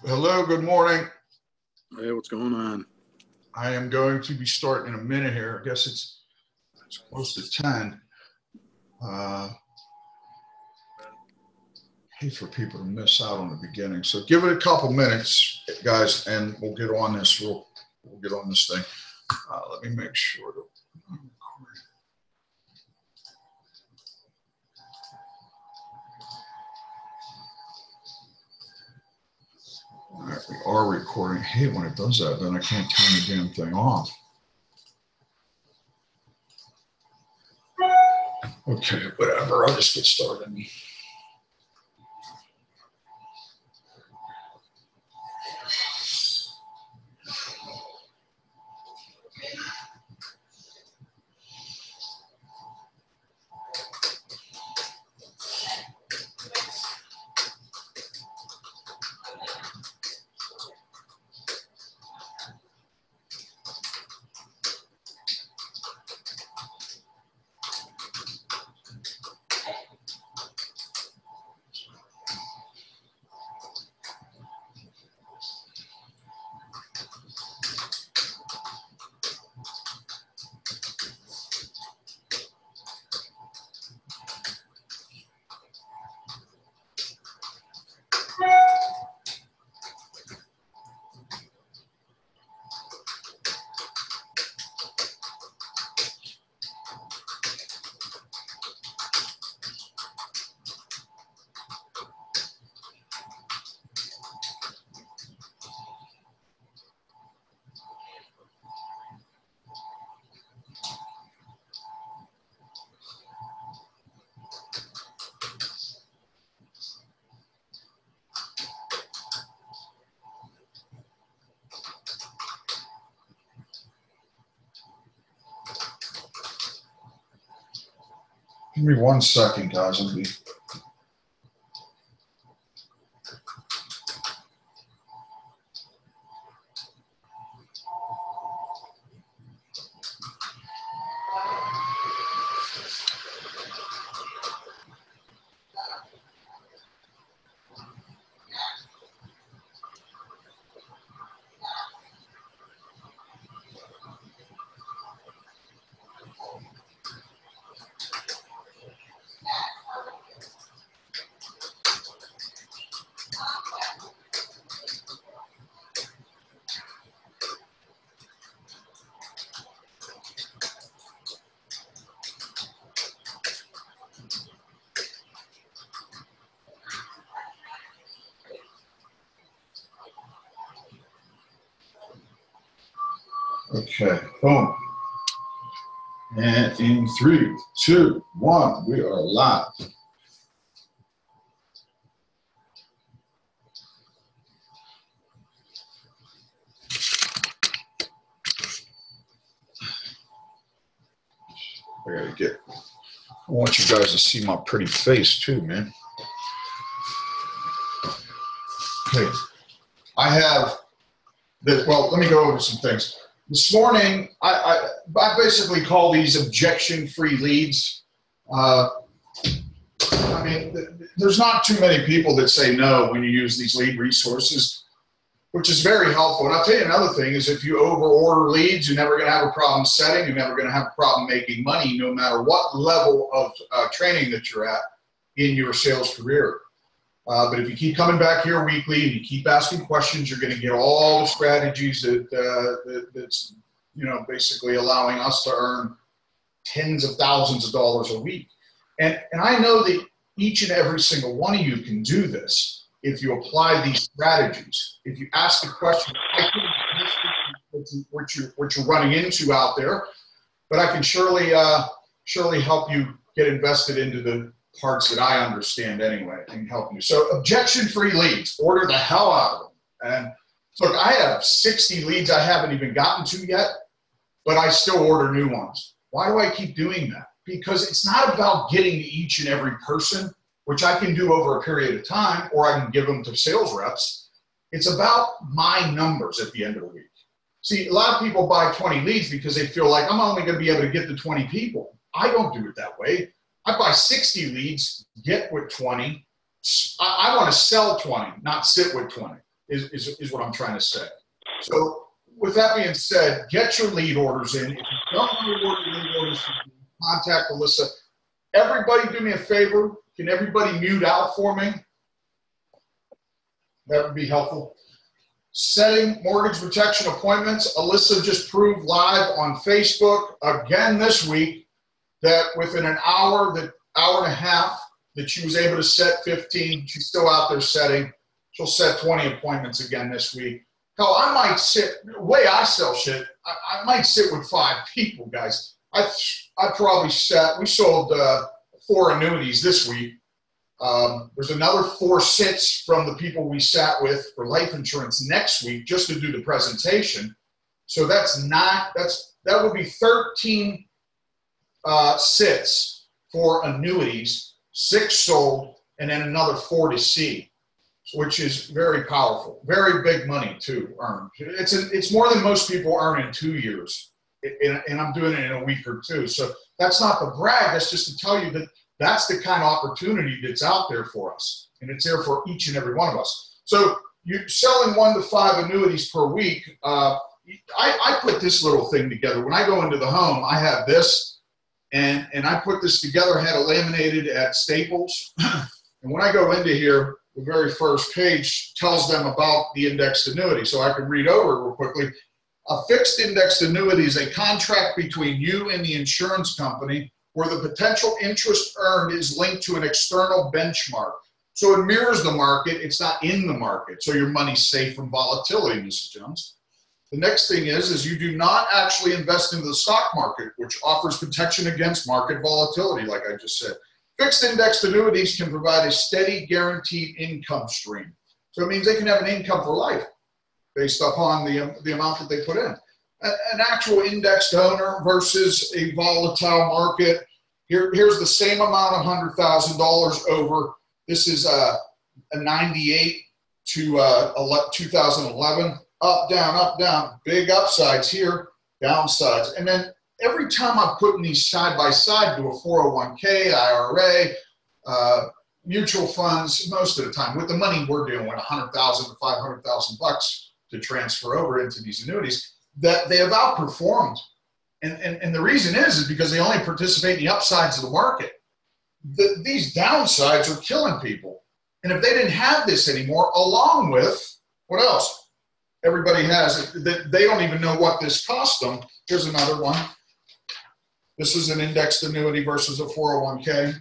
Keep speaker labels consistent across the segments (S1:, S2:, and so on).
S1: Hello, good morning.
S2: Hey, what's going on?
S1: I am going to be starting in a minute here. I guess it's close to 10. Hate for people to miss out on the beginning. So give it a couple minutes, guys, and we'll get on this. We'll get on this thing. Let me make sure that I'm recording. All right, we are recording. I hate when it does that, then I can't turn the damn thing off. Okay, whatever. I'll just get started. Give me 1 second, guys. Okay, boom. And in 3, 2, 1, we are live. I want you guys to see my pretty face too, man. Okay, I have this, well, let me go over some things. This morning, I basically call these objection-free leads. I mean, there's not too many people that say no when you use these lead resources, which is very helpful. And I'll tell you another thing is if you over-order leads, you're never going to have a problem setting. You're never going to have a problem making money no matter what level of training that you're at in your sales career. But if you keep coming back here weekly and you keep asking questions, you're going to get all the strategies that's, you know, basically allowing us to earn tens of thousands of dollars a week. And I know that each and every single one of you can do this if you apply these strategies. If you ask the question, I think what you're running into out there, but I can surely help you get invested into the parts that I understand anyway and help you. So objection-free leads, order the hell out of them. And look, I have 60 leads I haven't even gotten to yet, but I still order new ones. Why do I keep doing that? Because it's not about getting to each and every person, which I can do over a period of time, or I can give them to sales reps. It's about my numbers at the end of the week. See, a lot of people buy 20 leads because they feel like I'm only going to be able to get to 20 people. I don't do it that way. I buy 60 leads, get with 20. I want to sell 20, not sit with 20, is what I'm trying to say. So with that being said, get your lead orders in. If you don't know what your lead orders, contact Alyssa. Everybody do me a favor. Can everybody mute out for me? That would be helpful. Setting mortgage protection appointments. Alyssa just proved live on Facebook again this week that within an hour, hour and a half, that she was able to set 15. She's still out there setting. She'll set 20 appointments again this week. Hell, I might sit, the way I sell shit, I might sit with 5 people, guys. I probably we sold 4 annuities this week. There's another 4 sits from the people we sat with for life insurance next week just to do the presentation. So that would be 13 sits for annuities, 6 sold, and then another 4 to see, which is very powerful. Very big money to earn. It's more than most people earn in 2 years, and I'm doing it in a week or 2. So that's not the brag. That's just to tell you that that's the kind of opportunity that's out there for us, and it's there for each and every one of us. So you're selling 1 to 5 annuities per week. I put this little thing together. When I go into the home, I have this, and I put this together. I had it laminated at Staples. And when I go into here, the very first page tells them about the indexed annuity. So I can read over it real quickly. A fixed indexed annuity is a contract between you and the insurance company where the potential interest earned is linked to an external benchmark. So it mirrors the market. It's not in the market. So your money's safe from volatility, Mrs. Jones. The next thing is you do not actually invest into the stock market, which offers protection against market volatility, like I just said. Fixed indexed annuities can provide a steady, guaranteed income stream. So it means they can have an income for life based upon the amount that they put in. An actual indexed owner versus a volatile market. Here's the same amount of $100,000 over. This is a 98 to 2011. Up, down. Big upsides here, downsides. And then every time I'm putting these side by side to a 401k, IRA, mutual funds, most of the time, with the money we're doing, $100,000 to $500,000 to transfer over into these annuities, that they have outperformed. And the reason is because they only participate in the upsides of the market. These downsides are killing people. And if they didn't have this anymore, along with, what else? Everybody has it. They don't even know what this cost them. Here's another one. This is an indexed annuity versus a 401k.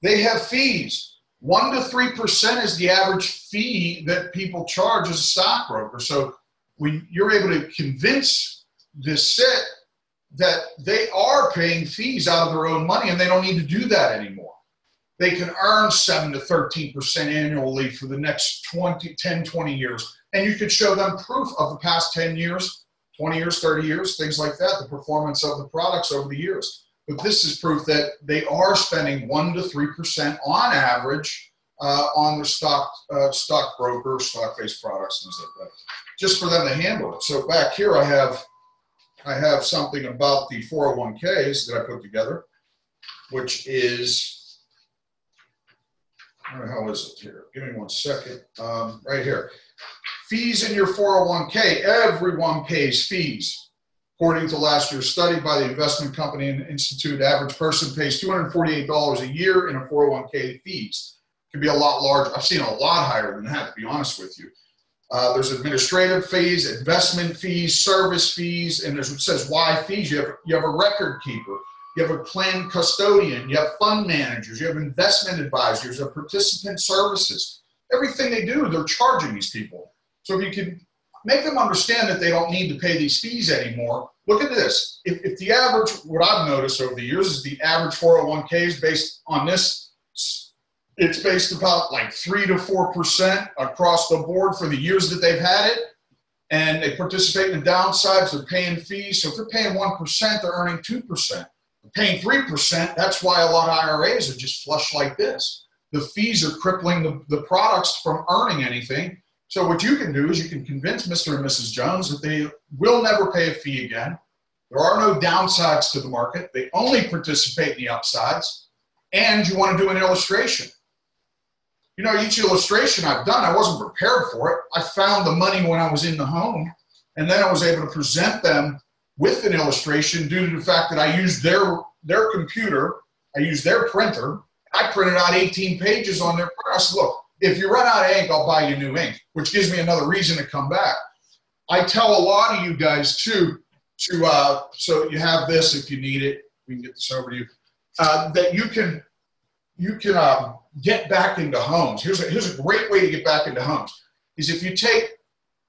S1: They have fees. 1 to 3% is the average fee that people charge as a stockbroker. So when you're able to convince this set that they are paying fees out of their own money and they don't need to do that anymore. They can earn 7 to 13% annually for the next 10, 20 years. And you could show them proof of the past 10 years, 20 years, 30 years, things like that, the performance of the products over the years. But this is proof that they are spending 1 to 3% on average on their stockbroker, stock-based products, things like that, just for them to handle it. So back here I have something about the 401ks that I put together, which is, where the hell is it here? Give me 1 second. Right here. Fees in your 401k. Everyone pays fees. According to last year's study by the Investment Company Institute, average person pays $248 a year in a 401k fees. It can be a lot larger. I've seen a lot higher than that, to be honest with you. There's administrative fees, investment fees, service fees, and it says why fees. You have a record keeper. You have a plan custodian. You have fund managers. You have investment advisors. You have participant services. Everything they do, they're charging these people. So if you can make them understand that they don't need to pay these fees anymore, look at this. If the average, what I've noticed over the years is the average 401k is based on this, it's based about like 3 to 4% across the board for the years that they've had it. And they participate in the downsides, they're paying fees. So if they're paying 1%, they're earning 2%. They're paying 3%, that's why a lot of IRAs are just flush like this. The fees are crippling the products from earning anything So what you can do is you can convince Mr. and Mrs. Jones that they will never pay a fee again. There are no downsides to the market. They only participate in the upsides. And you want to do an illustration. You know, each illustration I've done, I wasn't prepared for it. I found the money when I was in the home, and then I was able to present them with an illustration due to the fact that I used their computer, I used their printer. I printed out 18 pages on their printer. I said, look, if you run out of ink, I'll buy you new ink, which gives me another reason to come back. I tell a lot of you guys too, so you have this if you need it. We can get this over to you. That you can get back into homes. Here's a great way to get back into homes, is if you take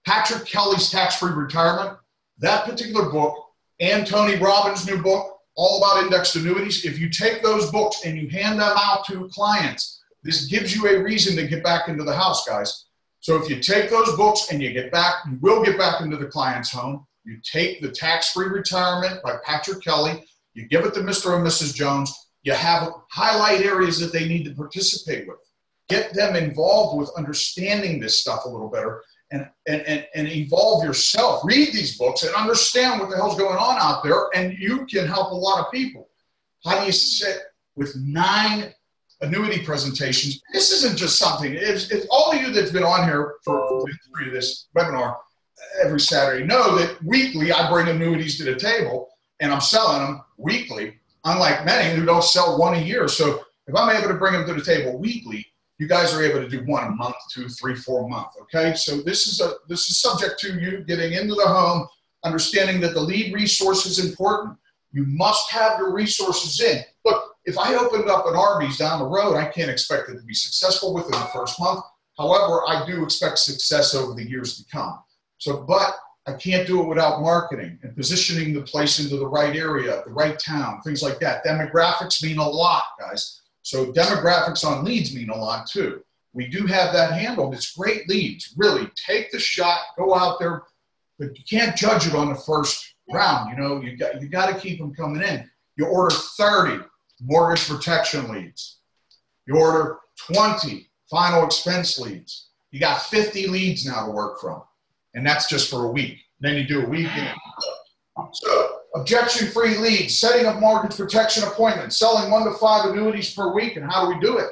S1: Patrick Kelly's Tax-Free Retirement, that particular book, and Tony Robbins' new book, all about indexed annuities, if you take those books and you hand them out to clients, this gives you a reason to get back into the house, guys. So if you take those books and you get back, you will get back into the client's home. You take the Tax-Free Retirement by Patrick Kelly, you give it to Mr. and Mrs. Jones, you have highlight areas that they need to participate with. Get them involved with understanding this stuff a little better and evolve yourself. Read these books and understand what the hell's going on out there, and you can help a lot of people. How do you sit with 9 annuity presentations? This isn't just something, it's all of you that's been on here for this webinar every Saturday know that weekly I bring annuities to the table and I'm selling them weekly, unlike many who don't sell one a year. So if I'm able to bring them to the table weekly, you guys are able to do 1 a month, 2, 3, 4 a month, okay? So this is subject to you getting into the home, understanding that the lead resource is important. You must have your resources in. Look, if I opened up an Arby's down the road, I can't expect it to be successful within the first month. However, I do expect success over the years to come. So, but I can't do it without marketing and positioning the place into the right area, the right town, things like that. Demographics mean a lot, guys. So demographics on leads mean a lot too. We do have that handled. It's great leads. Really, take the shot, go out there, but you can't judge it on the first round. You know, you got to keep them coming in. You order 30 mortgage protection leads. You order 20 final expense leads. You got 50 leads now to work from, and that's just for a week. Then you do a weekend. So objection-free leads, setting up mortgage protection appointments, selling 1 to 5 annuities per week, and how do we do it?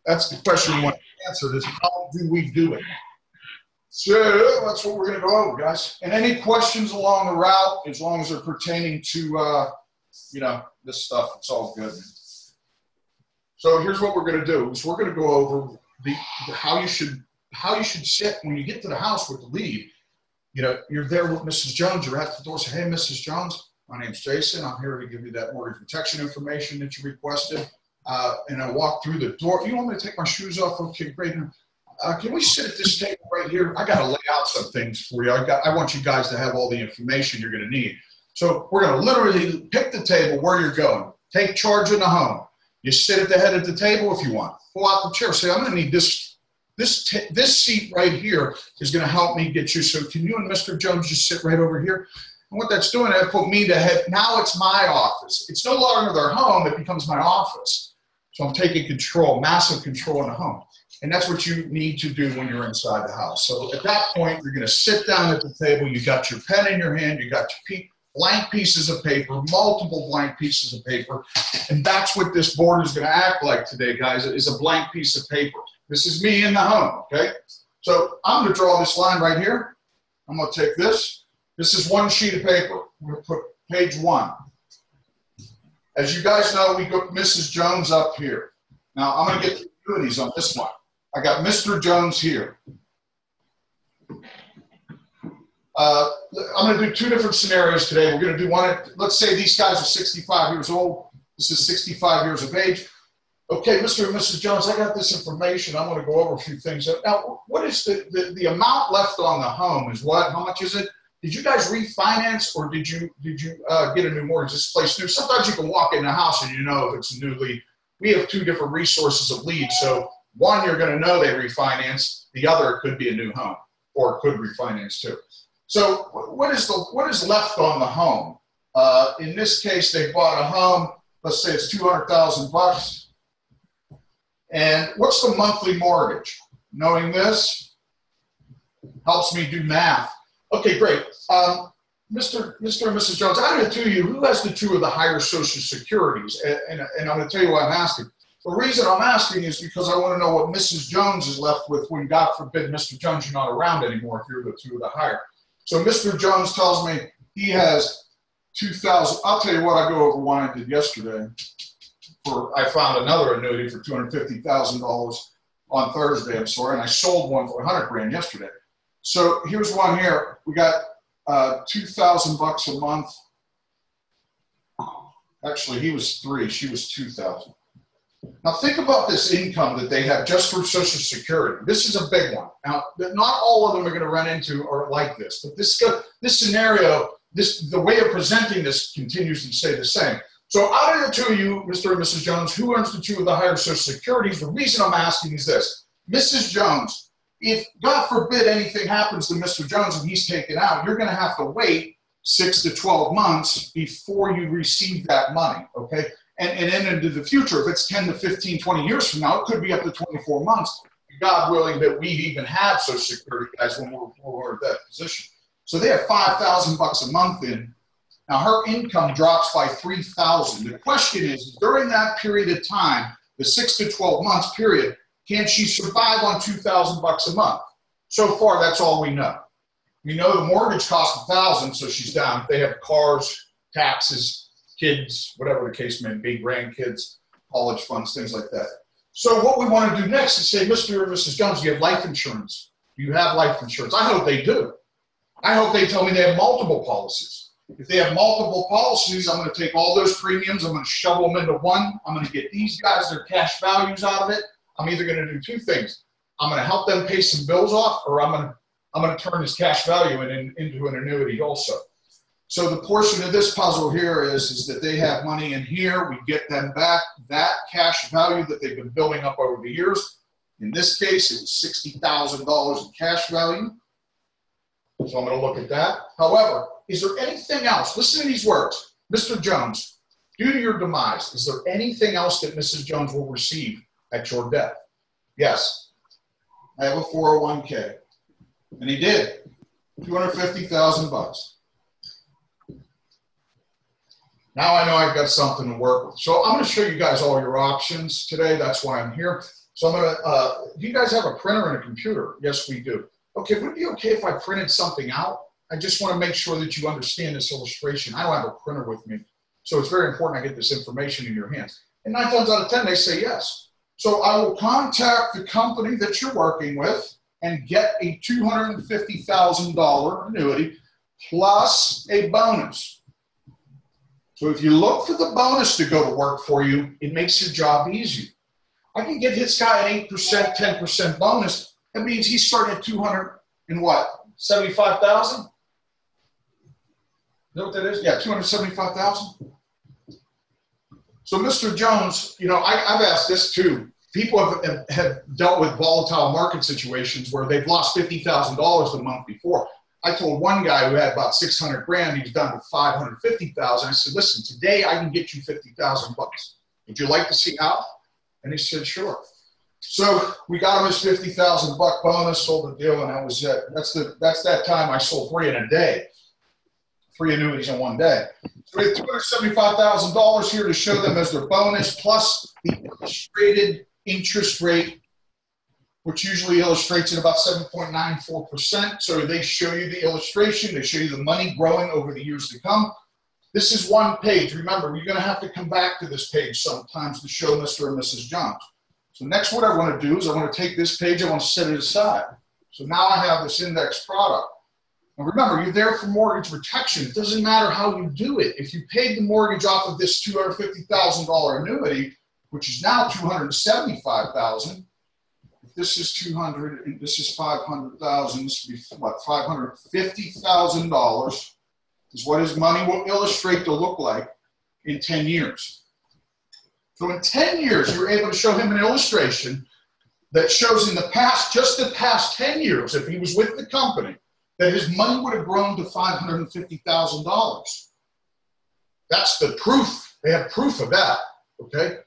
S1: That's the question we want to answer, is how do we do it? So that's what we're going to go over, guys. And any questions along the route, as long as they're pertaining to, you know, this stuff, it's all good. So here's what we're going to do, is we're going to go over how you should sit when you get to the house with the lead. You know, you're there with Mrs. Jones, you're at the door, say, hey, Mrs. Jones, my name's Jason. I'm here to give you that mortgage protection information that you requested. And I walk through the door. You want me to take my shoes off? Okay, great. Can we sit at this table right here? I got to lay out some things for you. I want you guys to have all the information you're going to need. So we're going to literally pick the table where you're going. Take charge of the home. You sit at the head of the table if you want. Pull out the chair. Say, I'm going to need this seat right here is going to help me get you. So can you and Mr. Jones just sit right over here? And what that's doing, that put me to head. Now it's my office. It's no longer their home. It becomes my office. So I'm taking control, massive control in the home. And that's what you need to do when you're inside the house. So at that point, you're going to sit down at the table. You got your pen in your hand. You got your blank pieces of paper, multiple blank pieces of paper. And that's what this board is going to act like today, guys, is a blank piece of paper. This is me in the home, okay? So I'm going to draw this line right here. I'm going to take this. This is one sheet of paper. We're going to put page 1. As you guys know, we got Mrs. Jones up here. Now, I'm going to get the annuities on this one. I got Mr. Jones here. I'm going to do 2 different scenarios today. We're going to do one, let's say these guys are 65 years old. This is 65 years of age. Okay, Mr. and Mrs. Jones, I got this information. I'm going to go over a few things. Now, what is the amount left on the home is what? How much is it? Did you guys refinance or did you get a new mortgage? This place new. Sometimes you can walk in the house and you know if it's a new lead. We have 2 different resources of leads. So one, you're going to know they refinanced. The other could be a new home or could refinance too. So what is left on the home? In this case, they bought a home. Let's say it's $200,000. And what's the monthly mortgage? Knowing this, helps me do math. Okay, great. Mr. and Mrs. Jones, out of the two of you, who has the two of the higher Social Securities? And I'm going to tell you why I'm asking. The reason I'm asking is because I want to know what Mrs. Jones is left with when, God forbid, Mr. Jones, you're not around anymore if you're the two of the higher. So Mr. Jones tells me he has 2,000. I'll tell you what, I go over one I did yesterday. I found another annuity for $250,000 on Thursday, I'm sorry, and I sold one for 100 grand yesterday. So here's one here. We got $2,000 a month. Actually, he was 3, she was 2,000. Now think about this income that they have just for Social Security. This is a big one. Now, not all of them are going to run into or like this, but this scenario, the way of presenting this continues to stay the same. So out of the two of you, Mr. and Mrs. Jones, who earns the two of the higher Social Securities? The reason I'm asking is this. Mrs. Jones, if God forbid anything happens to Mr. Jones and he's taken out, you're going to have to wait 6 to 12 months before you receive that money, okay? And then into the future, if it's 10 to 15, 20 years from now, it could be up to 24 months, God willing, that we even have Social Security guys when we're at that position. So they have $5,000 a month in. Now her income drops by $3,000. The question is, during that period of time, the 6 to 12 months period, can she survive on $2,000 a month? So far, that's all we know. We know the mortgage costs $1,000, so she's down. They have cars, taxes, kids, whatever the case may be, grandkids, college funds, things like that. So what we want to do next is say, Mr. or Mrs. Jones, do you have life insurance? Do you have life insurance? I hope they do. I hope they tell me they have multiple policies. If they have multiple policies, I'm going to take all those premiums, I'm going to shovel them into one, I'm going to get these guys their cash values out of it. I'm either going to do two things. I'm going to help them pay some bills off, or I'm going to turn this cash value into an annuity also. So the portion of this puzzle here is that they have money in here. We get them back that cash value that they've been building up over the years. In this case, it was $60,000 in cash value. So I'm going to look at that. However, is there anything else? Listen to these words. Mr. Jones, due to your demise, is there anything else that Mrs. Jones will receive at your death? Yes. I have a 401k. And he did. $250,000. Now I know I've got something to work with. So I'm going to show you guys all your options today. That's why I'm here. So I'm going to, do you guys have a printer and a computer? Yes, we do. Okay, would it be okay if I printed something out? I just want to make sure that you understand this illustration. I don't have a printer with me. So it's very important I get this information in your hands. And 9 times out of 10, they say yes. So I will contact the company that you're working with and get a $250,000 annuity plus a bonus. So if you look for the bonus to go to work for you, it makes your job easier. I can get this guy an 8%, 10% bonus. That means he's starting at 200 and what? 75,000? Is that what that is? Yeah, 275,000. So Mr. Jones, you know, I've asked this too. People have dealt with volatile market situations where they've lost $50,000 the month before. I told one guy who had about 600 grand, he was done with 550,000. I said, listen, today I can get you 50,000 bucks. Would you like to see how? And he said, sure. So we got him his 50,000 buck bonus, sold the deal, and that was it. That's that time I sold 3 in a day. 3 annuities in one day. So we have $275,000 here to show them as their bonus, plus the illustrated interest rate, which usually illustrates at about 7.94%. So they show you the illustration. They show you the money growing over the years to come. This is one page. Remember, you're going to have to come back to this page sometimes to show Mr. and Mrs. Jones. So next what I want to do is I want to take this page, I want to set it aside. So now I have this index product. And remember, you're there for mortgage protection. It doesn't matter how you do it. If you paid the mortgage off of this $250,000 annuity, which is now $275,000, if this is 200 and this is 500,000, this would be what, $550,000 is what his money will illustrate to look like in 10 years. So in 10 years, you're able to show him an illustration that shows in the past, just the past 10 years, if he was with the company, that his money would have grown to $550,000. That's the proof. They have proof of that, okay?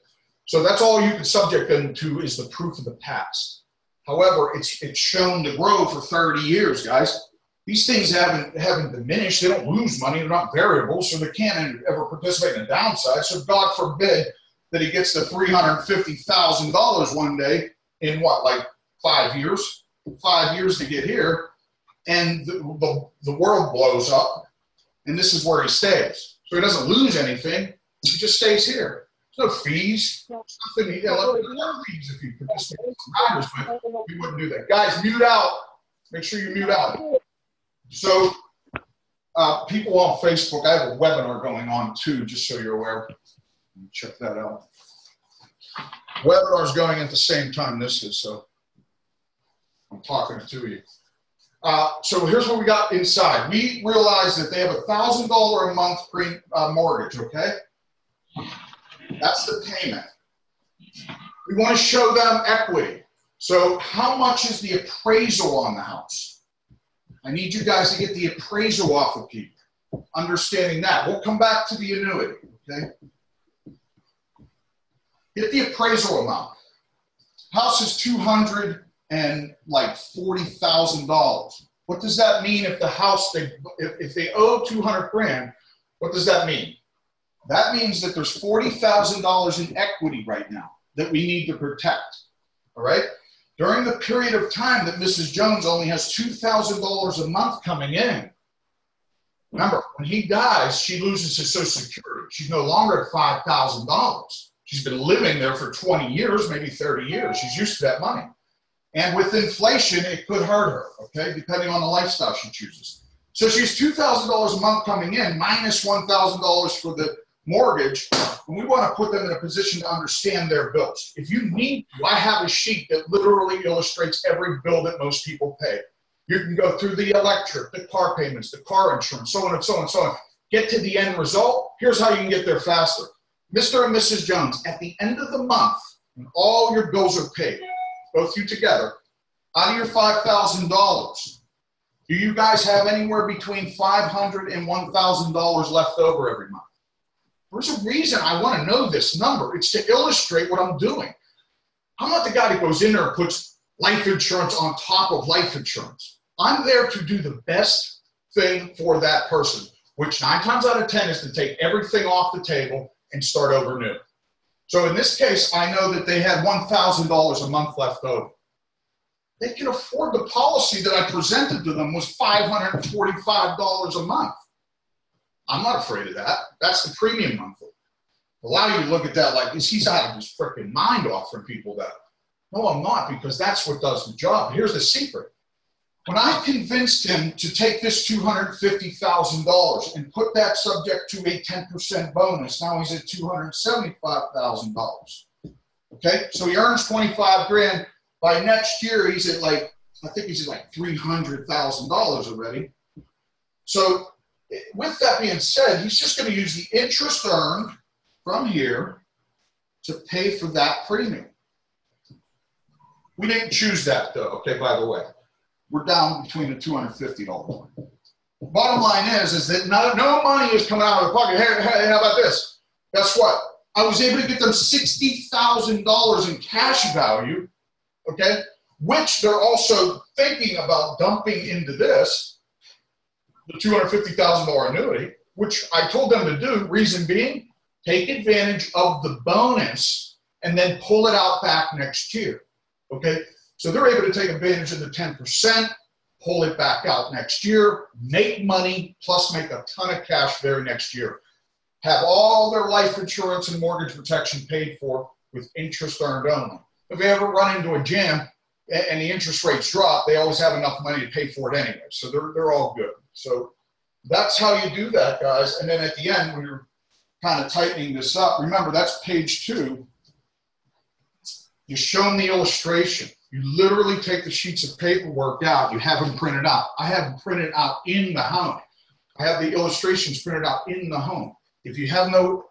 S1: So that's all you can subject them to is the proof of the past. However, it's shown to grow for 30 years, guys. These things haven't diminished. They don't lose money. They're not variable, so they can't ever participate in a downside. So God forbid that he gets to $350,000 one day in what, like 5 years? 5 years to get here, and the world blows up, and this is where he stays. So he doesn't lose anything. He just stays here. There's no fees. Nothing. You know, there are fees if you participate in Congress, but we wouldn't do that. Guys, mute out. Make sure you mute out. So people on Facebook, I have a webinar going on too, just so you're aware. Check that out. Webinar's going at the same time this is, so I'm talking to you. So here's what we got inside. We realized that they have $1,000 a month mortgage, okay? That's the payment. We want to show them equity. So how much is the appraisal on the house? I need you guys to get the appraisal off of people. Understanding that. We'll come back to the annuity, okay? Get the appraisal amount. House is $240,000. What does that mean if the house, if they owe 200 grand, what does that mean? That means that there's $40,000 in equity right now that we need to protect, all right? During the period of time that Mrs. Jones only has $2,000 a month coming in, remember, when he dies, she loses his Social Security. She's no longer at $5,000. She's been living there for 20 years, maybe 30 years. She's used to that money. And with inflation, it could hurt her, okay, depending on the lifestyle she chooses. So she's $2,000 a month coming in, minus $1,000 for the mortgage, and we want to put them in a position to understand their bills. If you need to, I have a sheet that literally illustrates every bill that most people pay. You can go through the electric, the car payments, the car insurance, so on and so on and so on. Get to the end result. Here's how you can get there faster. Mr. and Mrs. Jones, at the end of the month, when all your bills are paid, both you together, out of your $5,000, do you guys have anywhere between $500 and $1,000 left over every month? There's a reason I want to know this number. It's to illustrate what I'm doing. I'm not the guy that goes in there and puts life insurance on top of life insurance. I'm there to do the best thing for that person, which 9 times out of 10 is to take everything off the table and start over new. So in this case, I know that they had $1,000 a month left over. They can afford the policy that I presented to them was $545 a month. I'm not afraid of that. That's the premium monthly. Allow you to look at that like, he's out of his freaking mind offering people that. No, I'm not, because that's what does the job. Here's the secret. When I convinced him to take this $250,000 and put that subject to a 10% bonus, now he's at $275,000. Okay, so he earns 25 grand. By next year, he's at like, I think he's at like $300,000 already. So with that being said, he's just going to use the interest earned from here to pay for that premium. We didn't choose that though, okay, by the way. We're down between the $250 line. Bottom line is that no money is coming out of the pocket. Hey, how about this? Guess what? I was able to get them $60,000 in cash value, okay, which they're also thinking about dumping into this, the $250,000 annuity, which I told them to do. Reason being, take advantage of the bonus and then pull it out back next year, okay? So they're able to take advantage of the 10%, pull it back out next year, make money, plus make a ton of cash very next year. Have all their life insurance and mortgage protection paid for with interest earned only. If they ever run into a jam and the interest rates drop, they always have enough money to pay for it anyway. So they're all good. So that's how you do that, guys. And then at the end, when you're kind of tightening this up, remember that's page 2. You show them the illustration. You literally take the sheets of paperwork out. You have them printed out. I have them printed out in the home. I have the illustrations printed out in the home. If you have no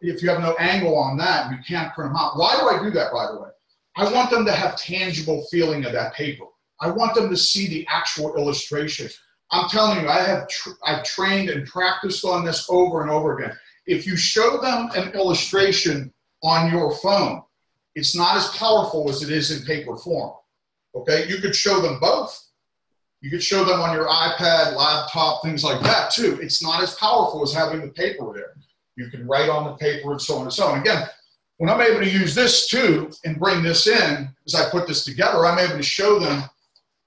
S1: angle on that, you can't print them out. Why do I do that, by the way? I want them to have tangible feeling of that paper. I want them to see the actual illustration. I'm telling you, I've trained and practiced on this over and over again. If you show them an illustration on your phone, it's not as powerful as it is in paper form. Okay, you could show them both. You could show them on your iPad, laptop, things like that too. It's not as powerful as having the paper there. You can write on the paper and so on and so on. Again, when I'm able to use this too and bring this in, as I put this together, I'm able to show them,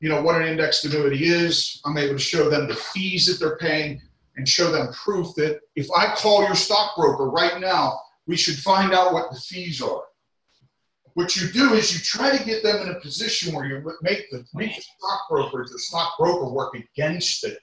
S1: you know, what an indexed annuity is. I'm able to show them the fees that they're paying and show them proof that if I call your stockbroker right now, we should find out what the fees are. What you do is you try to get them in a position where you make the stockbroker work against it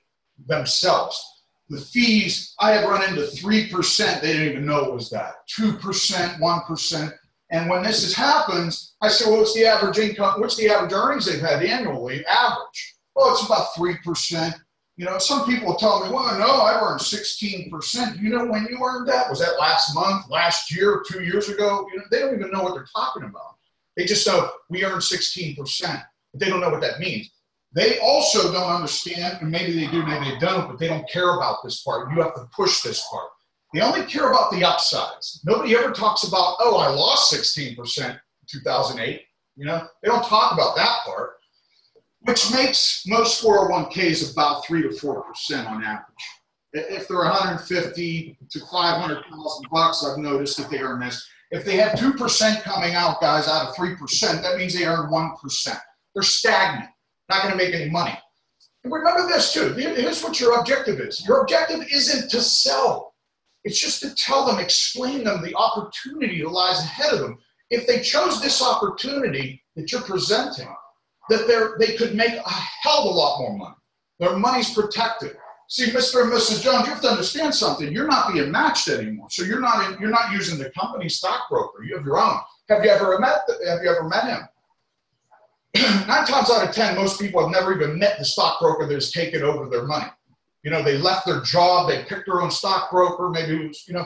S1: themselves. The fees, I have run into 3%. They didn't even know it was that. 2%, 1%. And when this happens, I say, well, what's the average income? What's the average earnings they've had annually? Average. Well, it's about 3%. You know, some people will tell me, well, no, I earned 16%. You know when you earned that? Was that last month, last year, 2 years ago? You know, they don't even know what they're talking about. They just know we earned 16%, but they don't know what that means. They also don't understand, and maybe they do, maybe they don't, but they don't care about this part. You have to push this part. They only care about the upsides. Nobody ever talks about, oh, I lost 16% in 2008. You know, they don't talk about that part, which makes most 401ks about 3 to 4% on average. If they're 150 to 500,000 bucks, I've noticed that they earn this. If they have 2% coming out, guys, out of 3%, that means they earn 1%. They're stagnant, not going to make any money. And remember this too. Here's what your objective is. Your objective isn't to sell. It's just to tell them, explain them the opportunity that lies ahead of them. If they chose this opportunity that you're presenting, that they could make a hell of a lot more money. Their money's protected. See, Mr. and Mrs. Jones, you have to understand something. You're not being matched anymore. So you're not using the company stockbroker. You have your own. Have you ever met him? 9 times out of 10, most people have never even met the stockbroker that has taken over their money. You know, they left their job, they picked their own stockbroker, maybe it was, you know,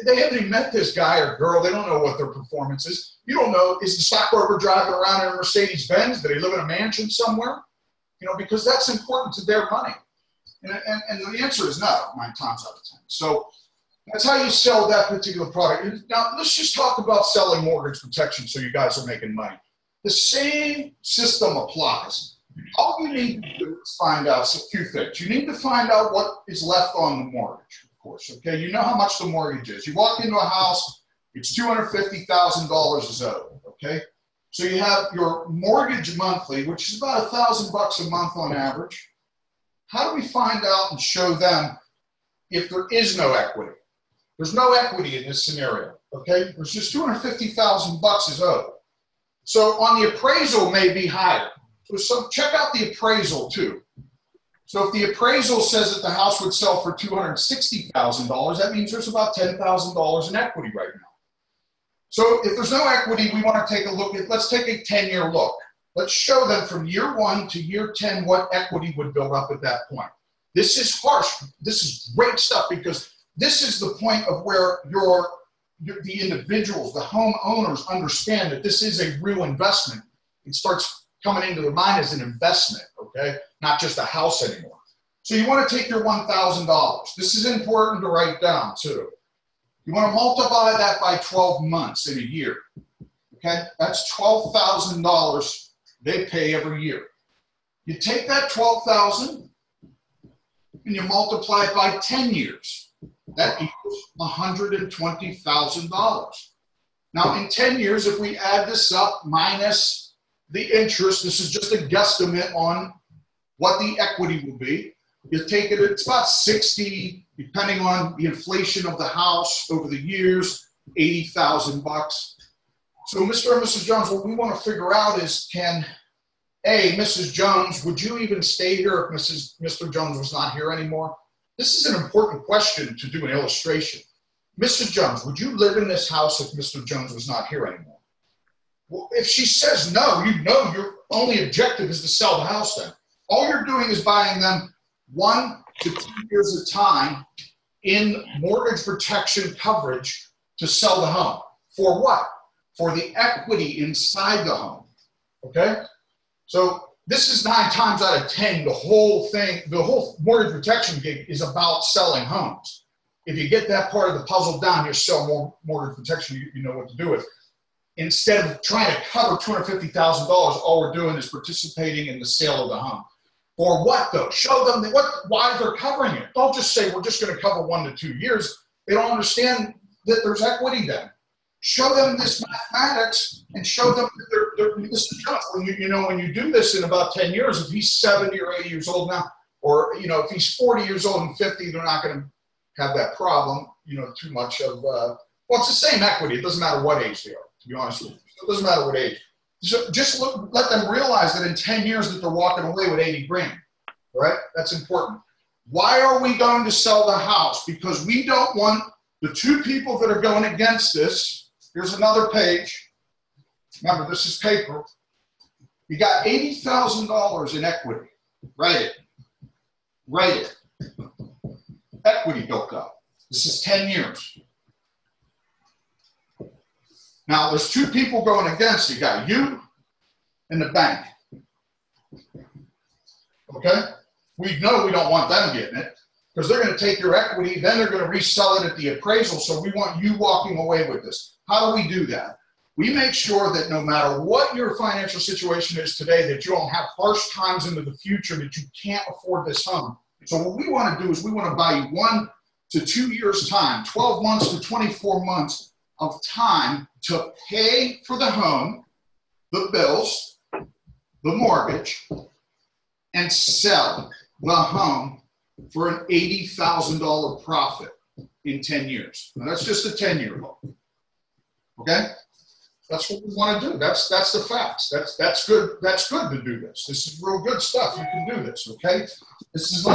S1: they haven't even met this guy or girl. They don't know what their performance is. You don't know, is the stockbroker driving around in a Mercedes-Benz? Do they live in a mansion somewhere? You know, because that's important to their money. And the answer is no, 9 times out of 10. So that's how you sell that particular product. Now, let's just talk about selling mortgage protection so you guys are making money. The same system applies. All you need to do is find out a few things. You need to find out what is left on the mortgage, of course, okay? You know how much the mortgage is. You walk into a house, it's $250,000 is owed, okay? So you have your mortgage monthly, which is about $1,000 a month on average. How do we find out and show them if there is no equity? There's no equity in this scenario, okay? There's just $250,000 is owed. So on the appraisal may be higher. So check out the appraisal too. So if the appraisal says that the house would sell for $260,000, that means there's about $10,000 in equity right now. So if there's no equity, we want to take a look at, let's take a 10-year look. Let's show them from year 1 to year 10 what equity would build up at that point. This is harsh. This is great stuff because this is the point of where the individuals, the homeowners understand that this is a real investment. It starts coming into their mind as an investment, okay? Not just a house anymore. So you want to take your $1,000. This is important to write down too. You want to multiply that by 12 months in a year, okay? That's $12,000 they pay every year. You take that $12,000 and you multiply it by 10 years. That equals $120,000. Now in 10 years, if we add this up minus the interest, this is just a guesstimate on what the equity will be. You take it, it's about 60, depending on the inflation of the house over the years, $80,000. So Mr. and Mrs. Jones, what we want to figure out is Mrs. Jones, would you even stay here if Mr. Jones was not here anymore? This is an important question to do an illustration. Mrs. Jones, would you live in this house if Mr. Jones was not here anymore? Well, if she says no, you know your only objective is to sell the house then. All you're doing is buying them 1 to 2 years of time in mortgage protection coverage to sell the home. For what? For the equity inside the home, okay? So this is 9 times out of 10, the whole mortgage protection gig is about selling homes. If you get that part of the puzzle down, you sell more mortgage protection, you know what to do with. instead of trying to cover $250,000, all we're doing is participating in the sale of the home. For what though? Show them why they're covering it. Don't just say we're just going to cover 1 to 2 years. They don't understand that there's equity then. Show them this mathematics and show them that this is just when when you do this in about 10 years, if he's 70 or 80 years old now, or if he's 40 years old and 50, they're not going to have that problem, too much of well, it's the same equity. It doesn't matter what age they are, to be honest with you. It doesn't matter what age. So just let them realize that in 10 years that they're walking away with 80 grand, right? That's important. Why are we going to sell the house? Because we don't want the two people that are going against this. Here's another page. Remember, this is paper. You got $80,000 in equity. Write it. Write it. Equity built up. This is 10 years. Now, there's two people going against it. You got you and the bank. Okay? We know we don't want them getting it because they're going to take your equity, then they're going to resell it at the appraisal. So we want you walking away with this. How do we do that? We make sure that no matter what your financial situation is today, that you don't have harsh times into the future that you can't afford this home. So what we want to do is we want to buy you 1 to 2 years time, 12 months to 24 months of time to pay for the home, the bills, the mortgage, and sell the home for an $80,000 profit in 10 years. Now that's just a 10-year loan. Okay? That's what we want to do. That's the facts. That's good. That's good to do this. This is real good stuff. You can do this. Okay? This is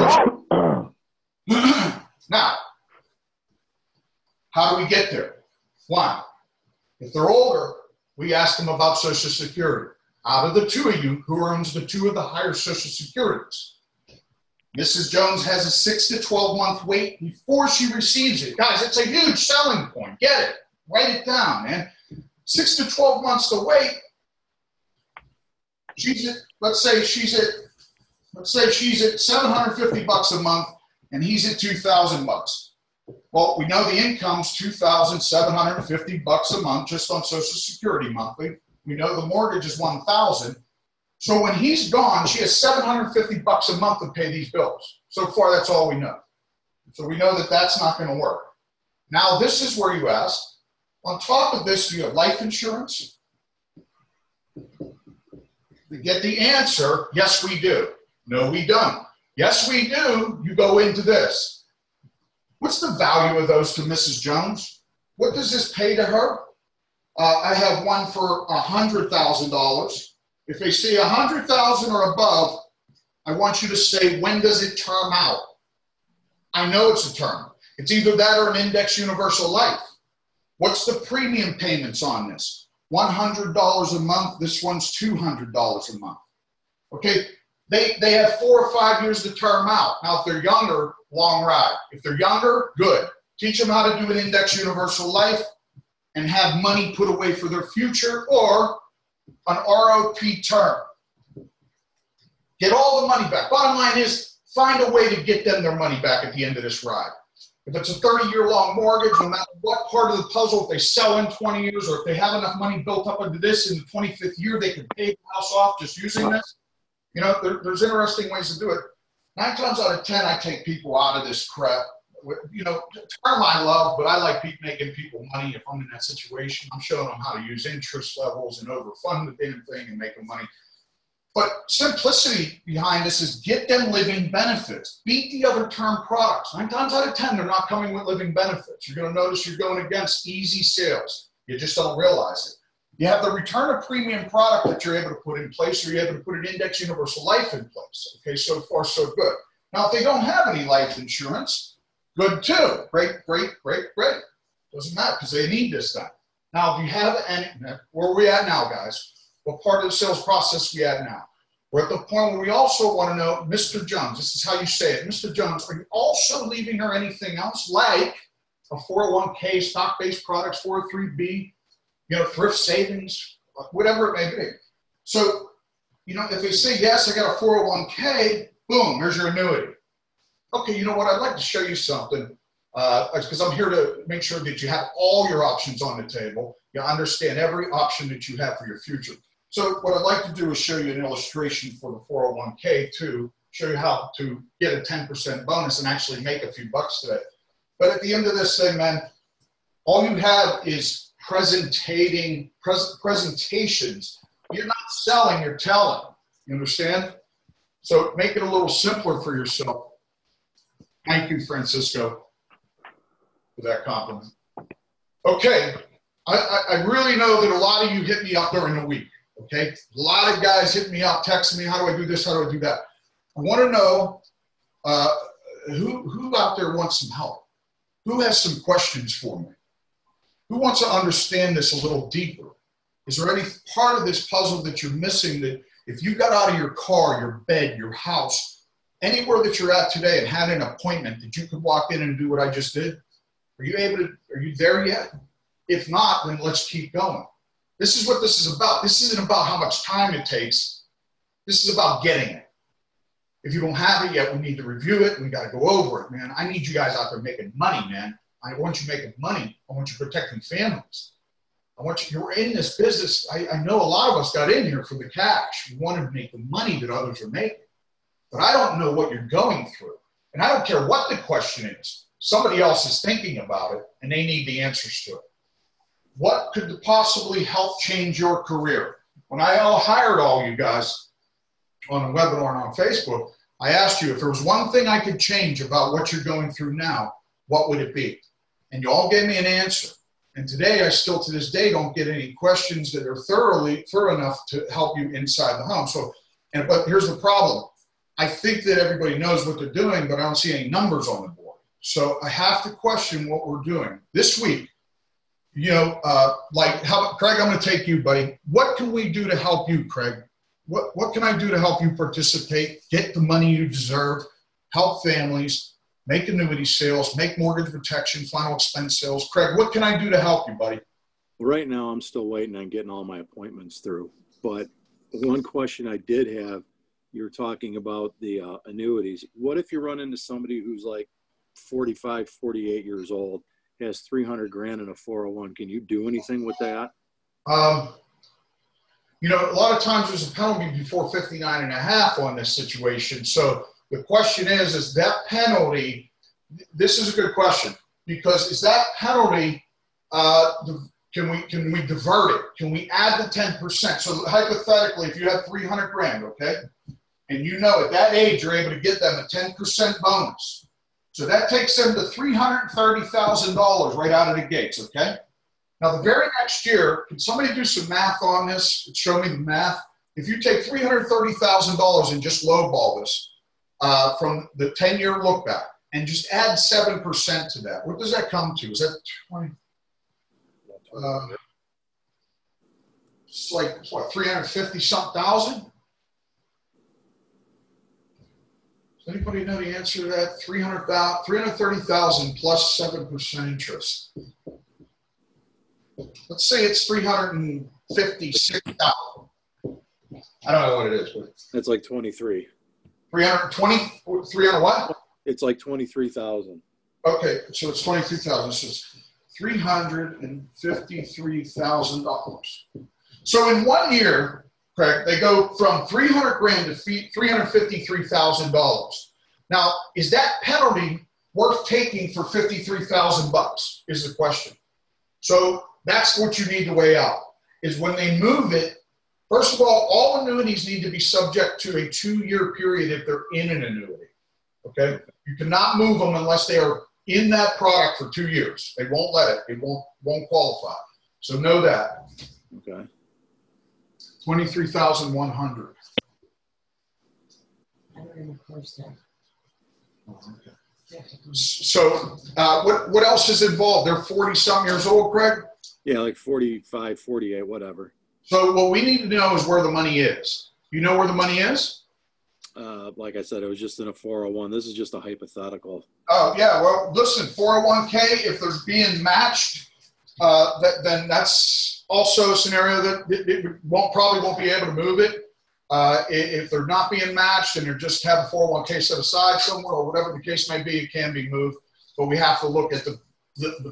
S1: now. How do we get there? One, if they're older, we ask them about Social Security. Out of the two of you, who earns the two of the higher Social Securities? Mrs. Jones has a 6 to 12 month wait before she receives it. Guys, it's a huge selling point. Get it. Write it down, man. 6 to 12 months to wait. Let's say she's at $750 a month and he's at $2,000. Well, we know the income's $2,750 a month just on Social Security monthly. We know the mortgage is $1,000. So when he's gone, she has $750 a month to pay these bills. So far, that's all we know. So we know that that's not going to work. Now, this is where you ask, on top of this, do you have life insurance? To get the answer, yes, we do. No, we don't. Yes, we do. You go into this. What's the value of those to Mrs. Jones? What does this pay to her? I have one for $100,000. If they say $100,000 or above, I want you to say, when does it term out? I know it's a term. It's either that or an index universal life. What's the premium payments on this? $100 a month. This one's $200 a month. Okay, they have 4 or 5 years to term out. Now, if they're younger, long ride. If they're younger, good. Teach them how to do an index universal life and have money put away for their future, or an ROP term. Get all the money back. Bottom line is, find a way to get them their money back at the end of this ride. If it's a 30-year-long mortgage, no matter what part of the puzzle, if they sell in 20 years or if they have enough money built up into this in the 25th year, they can pay the house off just using this. There's interesting ways to do it. 9 times out of 10, I take people out of this crap. Term I love, but I like making people money if I'm in that situation. I'm showing them how to use interest levels and overfund the damn thing and make them money. But simplicity behind this is get them living benefits. Beat the other term products. 9 times out of 10, they're not coming with living benefits. You're going to notice you're going against easy sales. You just don't realize it. You have the return of premium product that you're able to put in place, or you're able to put an index universal life in place. Okay, so far so good. Now, if they don't have any life insurance, good too. Great. Doesn't matter because they need this done. Now, if you have any, where are we at now, guys? What part of the sales process we at now? We're at the point where we also want to know, Mr. Jones, this is how you say it. Mr. Jones, are you also leaving her anything else like a 401k, stock-based products, 403b, thrift savings, whatever it may be? So, if they say, yes, I got a 401k, boom, there's your annuity. Okay, you know what? I'd like to show you something. because I'm here to make sure that you have all your options on the table. You understand every option that you have for your future. So what I'd like to do is show you an illustration for the 401k to show you how to get a 10% bonus and actually make a few bucks today. But at the end of this thing, man, all you have is presentations. You're not selling, you're telling. You understand? So make it a little simpler for yourself. Thank you, Francisco, for that compliment. Okay, I really know that a lot of you hit me up during the week, okay? A lot of guys hit me up, texting me, how do I do this, how do I do that? I want to know who out there wants some help? Who has some questions for me? Who wants to understand this a little deeper? Is there any part of this puzzle that you're missing that if you got out of your car, your bed, your house, anywhere that you're at today and had an appointment that you could walk in and do what I just did? Are you there yet? If not, then let's keep going. This is what this is about. This isn't about how much time it takes. This is about getting it. If you don't have it yet, we need to review it. We got to go over it, man. I need you guys out there making money, man. I want you making money. I want you protecting families. I want you, you're in this business. I know a lot of us got in here for the cash. We wanted to make the money that others are making. But I don't know what you're going through. And I don't care what the question is. Somebody else is thinking about it, and they need the answers to it. What could possibly help change your career? When I hired all you guys on a webinar and on Facebook, I asked you if there was one thing I could change about what you're going through now, what would it be? And you all gave me an answer. And today, I still to this day don't get any questions that are thorough enough to help you inside the home. So, but here's the problem. I think that everybody knows what they're doing, but I don't see any numbers on the board. So I have to question what we're doing. This week, you know, Craig, I'm going to take you, buddy. What can we do to help you, Craig? What can I do to help you participate, get the money you deserve, help families, make annuity sales, make mortgage protection, final expense sales? Craig, what can I do to help you, buddy?
S2: Well, right now, I'm still waiting on getting all my appointments through. But one question I did have, you were talking about the annuities. What if you run into somebody who's like 45, 48 years old, has 300 grand in a 401? Can you do anything with that?
S1: You know, a lot of times there's a penalty before 59 and a half on this situation. So the question is that penalty, this is a good question, because is that penalty, can we divert it? Can we add the 10%? So hypothetically, if you have 300 grand, okay, and you know at that age you're able to get them a 10% bonus. So that takes them to $330,000 right out of the gates, okay? Now the very next year, can somebody do some math on this? Show me the math. If you take $330,000 and just lowball this from the 10-year look back and just add 7% to that, what does that come to? Is that 20? It's like, what, 350-something thousand? Does anybody know the answer to that? 330,000 plus 7% interest. Let's say it's 356,000. I don't know what it is, but
S2: it's like 23.
S1: 320? 300 what?
S2: It's like 23,000.
S1: Okay, so it's 23,000. So it's $353,000. So in 1 year, Craig, they go from 300 grand to $353,000. Now, is that penalty worth taking for 53,000 bucks? Is the question. So that's what you need to weigh out. Is when they move it. First of all annuities need to be subject to a 2-year period if they're in an annuity. Okay, you cannot move them unless they are in that product for 2 years. They won't let it. It won't qualify. So know that.
S2: Okay.
S1: 23,100. So what else is involved? They're 40-some years old, Greg?
S2: Yeah, like 45, 48, whatever.
S1: So what we need to know is where the money is. You know where the money is?
S2: Like I said, it was just in a 401. This is just a hypothetical.
S1: Oh, yeah. Well, listen, 401k, if they're being matched, then that's also a scenario that it probably won't be able to move it. If they're not being matched and they just have a 401k set aside somewhere or whatever the case may be, it can be moved. but we have to look at the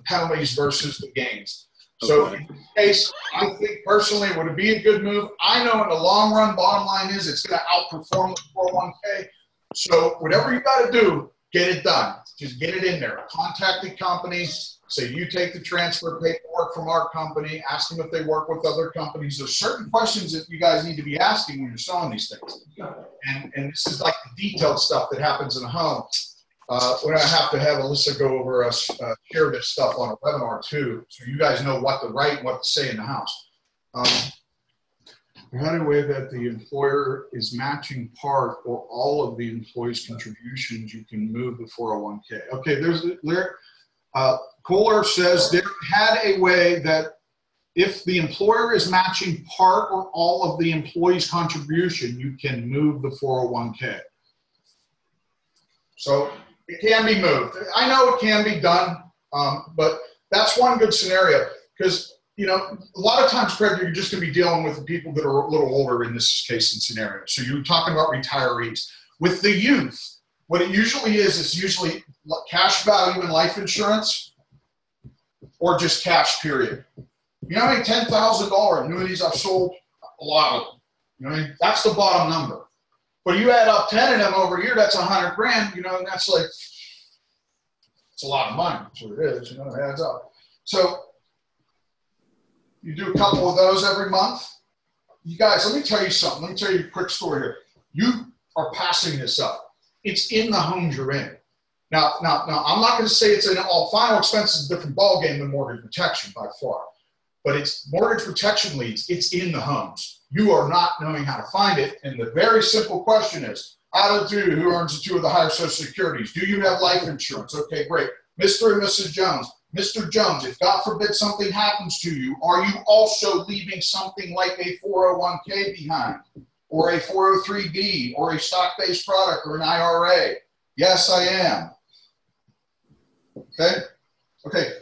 S1: penalties versus the gains. So in this case, I think personally it would be a good move. I know in the long run, bottom line is it's going to outperform the 401k. So whatever you got to do, get it done. Just get it in there. Contact the company. Say you take the transfer paperwork from our company. Ask them if they work with other companies. There's certain questions that you guys need to be asking when you're selling these things. And this is like the detailed stuff that happens in a home. We're going to have Alyssa go over share this stuff on a webinar too, so you guys know what to write and what to say in the house. How do we that the employer is matching part or all of the employee's contributions, you can move the 401k. Okay, there's Kohler says there had a way that if the employer is matching part or all of the employee's contribution, you can move the 401k. So it can be moved. I know it can be done, but that's one good scenario because, you know, a lot of times, Craig, you're just going to be dealing with the people that are a little older in this case and scenario. So you're talking about retirees. With the youth, what it usually is, it's usually cash value in life insurance or just cash, period. You know how many $10,000 annuities I've sold? A lot of them. You know what I mean? That's the bottom number. But you add up 10 of them over here, that's 100 grand, you know, and that's like, it's a lot of money. That's what it is, you know, it adds up. So you do a couple of those every month. You guys, let me tell you something. Let me tell you a quick story here. You are passing this up. It's in the homes you're in. Now, I'm not going to say it's in all final expenses, a different ballgame than mortgage protection by far. But it's mortgage protection leads. It's in the homes. You are not knowing how to find it. And the very simple question is, out of two, who earns the two of the higher Social Securities? Do you have life insurance? Okay, great. Mr. and Mrs. Jones. Mr. Jones, if God forbid something happens to you, are you also leaving something like a 401k behind or a 403b or a stock-based product or an IRA? Yes, I am. Okay? Okay.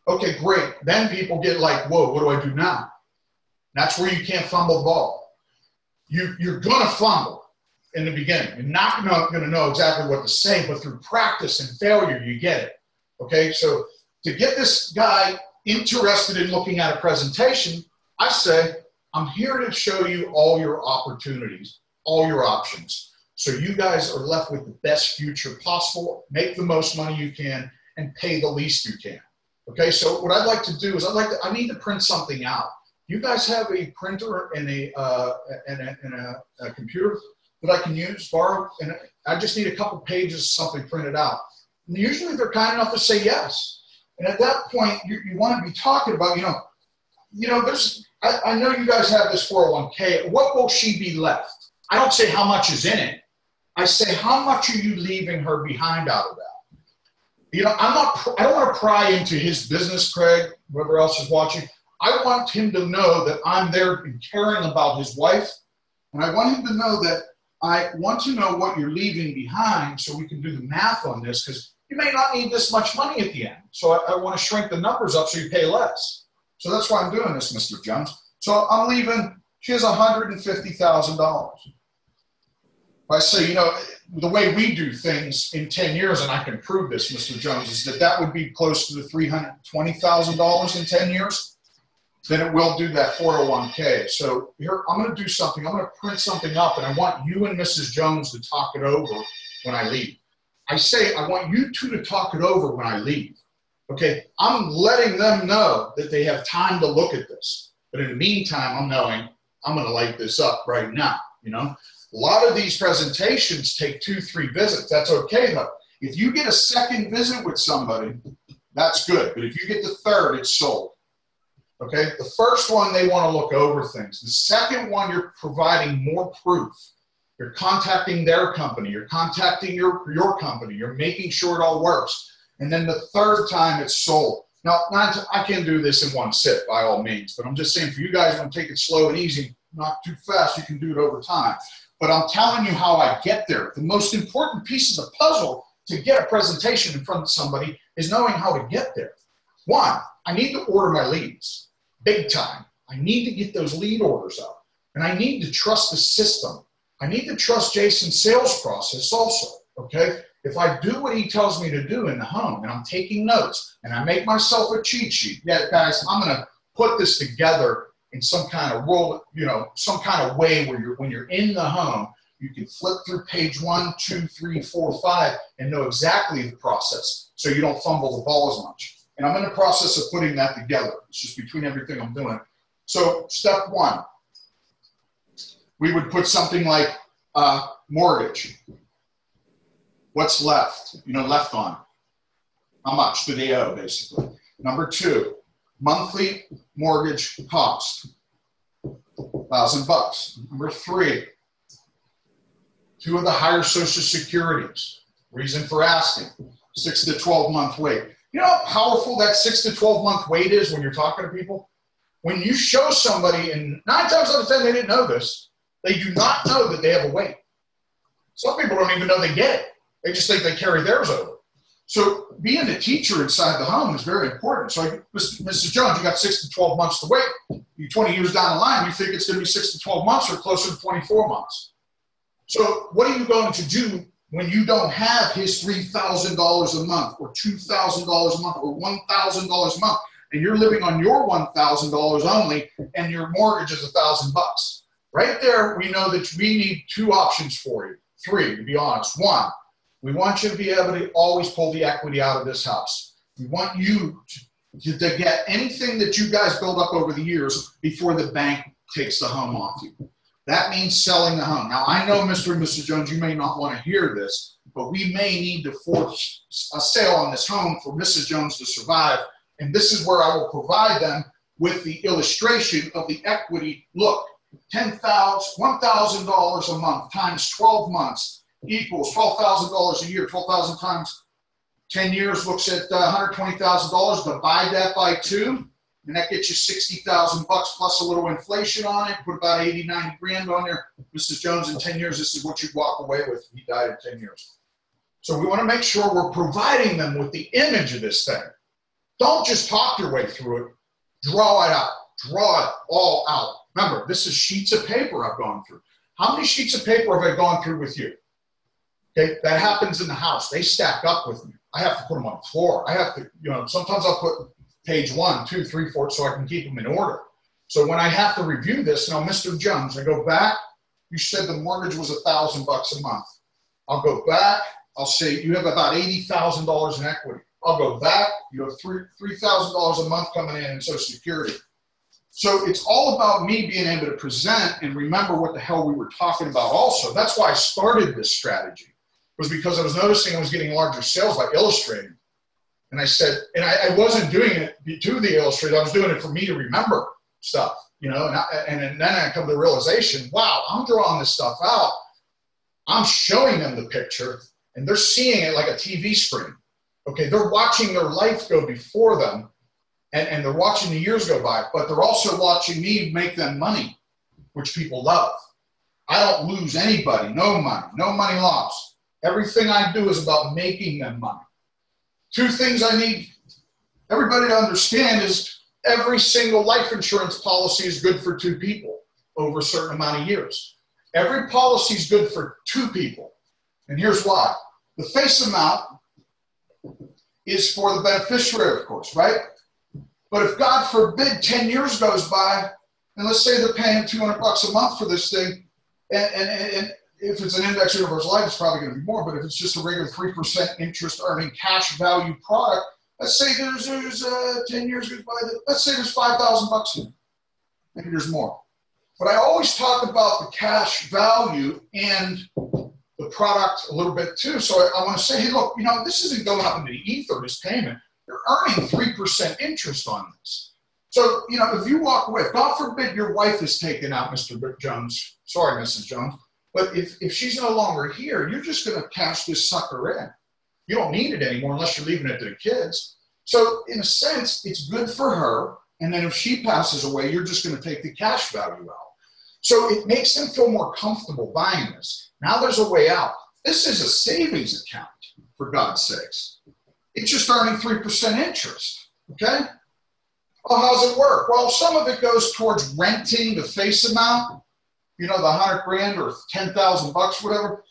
S1: Okay, great. Then people get like, whoa, what do I do now? That's where you can't fumble the ball. You're going to fumble in the beginning. You're not going to know exactly what to say, but through practice and failure, you get it. Okay, so to get this guy interested in looking at a presentation, I say, I'm here to show you all your opportunities, all your options. So you guys are left with the best future possible, make the most money you can, and pay the least you can. Okay, so what I'd like to do is I need to print something out. You guys have a printer and a computer that I can use, borrow, and I just need a couple pages of something printed out. And usually they're kind enough to say yes. And at that point, you want to be talking about, I know you guys have this 401k. What will she be left? I don't say how much is in it. I say, how much are you leaving her behind out of that? You know, I don't want to pry into his business, Craig, whoever else is watching. I want him to know that I'm there and caring about his wife. And I want him to know that I want to know what you're leaving behind so we can do the math on this, because you may not need this much money at the end. So I want to shrink the numbers up so you pay less. So that's why I'm doing this, Mr. Jones. So I'm leaving, she has $150,000. I say, you know, the way we do things in 10 years, and I can prove this, Mr. Jones, is that would be close to the $320,000 in 10 years. Then it will do that 401k. So here, I'm going to do something. I'm going to print something up, and I want you and Mrs. Jones to talk it over when I leave. I say, I want you two to talk it over when I leave. Okay, I'm letting them know that they have time to look at this. But in the meantime, I'm knowing I'm going to light this up right now, you know. A lot of these presentations take 2-3 visits. That's okay, though. If you get a second visit with somebody, that's good. But if you get the third, it's sold. Okay? The first one, they want to look over things. The second one, you're providing more proof. You're contacting their company. You're contacting your company. You're making sure it all works. And then the third time, it's sold. Now, I can do this in one sit, by all means. But I'm just saying, for you guys, want to take it slow and easy, not too fast, you can do it over time. But I'm telling you how I get there. The most important piece of the puzzle to get a presentation in front of somebody is knowing how to get there. One, I need to order my leads, big time. I need to get those lead orders up. And I need to trust the system. I need to trust Jason's sales process also, okay? If I do what he tells me to do in the home, and I'm taking notes, and I make myself a cheat sheet, yeah, guys, I'm going to put this together in some kind of role, some kind of way where when you're in the home, you can flip through page 1, 2, 3, 4, 5, and know exactly the process, so you don't fumble the ball as much. And I'm in the process of putting that together. It's just between everything I'm doing. So step 1, we would put something like mortgage. What's left? Left on. How much do they owe, basically? Number 2, monthly mortgage cost, $1,000. Number 3, 2 of the higher Social Securities. Reason for asking, 6 to 12 month wait. You know how powerful that 6 to 12 month wait is when you're talking to people? When you show somebody, and 9 times out of 10 they didn't know this, they do not know that they have a wait. Some people don't even know they get it. They just think they carry theirs over. So being a teacher inside the home is very important. So Mrs. Jones, you got 6 to 12 months to wait. You 20 years down the line, you think it's going to be 6 to 12 months or closer to 24 months. So what are you going to do when you don't have his $3,000 a month or $2,000 a month or $1,000 a month, and you're living on your $1,000 only, and your mortgage is $1,000? Right there, we know that we need 2 options for you. 3, to be honest. 1, we want you to be able to always pull the equity out of this house. We want you to get anything that you guys build up over the years before the bank takes the home off you. That means selling the home. Now, I know, Mr. and Mrs. Jones, you may not want to hear this, but we may need to force a sale on this home for Mrs. Jones to survive. And this is where I will provide them with the illustration of the equity. Look, $1,000 a month times 12 months equals $12,000 a year. 12,000 times 10 years looks at $120,000. Divide that by 2. And that gets you $60,000 plus a little inflation on it. Put about 80, 90 grand on there. Mrs. Jones, in 10 years, this is what you'd walk away with. He died in 10 years. So we want to make sure we're providing them with the image of this thing. Don't just talk your way through it. Draw it out. Draw it all out. Remember, this is sheets of paper I've gone through. How many sheets of paper have I gone through with you? Okay, that happens in the house. They stack up with me. I have to put them on the floor. I have to, sometimes I'll put page 1, 2, 3, 4, so I can keep them in order. So when I have to review this, now, Mr. Jones, I go back. You said the mortgage was $1,000 a month. I'll go back. I'll say you have about $80,000 in equity. I'll go back. You have $3,000 a month coming in Social Security. So it's all about me being able to present and remember what the hell we were talking about also. That's why I started this strategy, was because I was noticing I was getting larger sales by illustrating. And I said, and I wasn't doing it to the illustrator. I was doing it for me to remember stuff, and then I come to the realization, wow, I'm drawing this stuff out. I'm showing them the picture, and they're seeing it like a TV screen. Okay, they're watching their life go before them, and they're watching the years go by, but they're also watching me make them money, which people love. I don't lose anybody, no money lost. Everything I do is about making them money. 2 things I need everybody to understand is every single life insurance policy is good for 2 people over a certain amount of years. Every policy is good for 2 people. And here's why. The face amount is for the beneficiary, of course, right? But if, God forbid, 10 years goes by, and let's say they're paying $200 a month for this thing, and if it's an index universal life, it's probably going to be more. But if it's just a regular 3% interest earning cash value product, let's say there's 10 years goes by, let's say there's $5,000 in it. Maybe there's more. But I always talk about the cash value and the product a little bit too. So I want to say, hey, look, this isn't going up into the ether, this payment. You're earning 3% interest on this. So, if you walk away, God forbid your wife is taken out, Mr. Jones. Sorry, Mrs. Jones. But if she's no longer here, you're just going to cash this sucker in. You don't need it anymore unless you're leaving it to the kids. So in a sense, it's good for her. And then if she passes away, you're just going to take the cash value out. So it makes them feel more comfortable buying this. Now there's a way out. This is a savings account, for God's sakes. It's just earning 3% interest, okay? Well, how's it work? Well, some of it goes towards renting the face amount, the $100 grand or $10,000, whatever.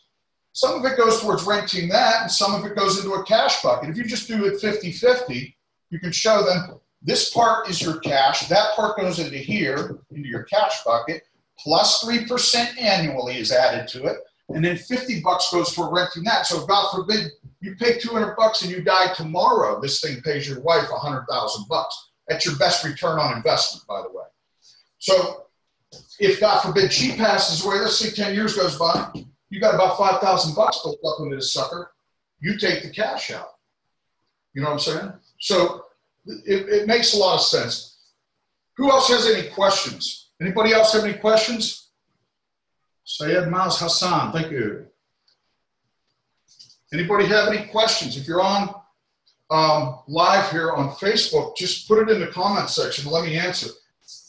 S1: Some of it goes towards renting that, and some of it goes into a cash bucket. If you just do it 50-50, you can show them this part is your cash, that part goes into here, into your cash bucket, plus 3% annually is added to it, and then $50 goes for renting that. So God forbid you pay $200 and you die tomorrow, this thing pays your wife $100,000. That's your best return on investment, by the way. So if God forbid she passes away, let's say 10 years goes by, you got about $5,000 built up into this sucker. You take the cash out. You know what I'm saying? So it makes a lot of sense. Who else has any questions? Anybody else have any questions? Sayed Miles Hassan, thank you. Anybody have any questions? If you're on live here on Facebook, just put it in the comment section and let me answer.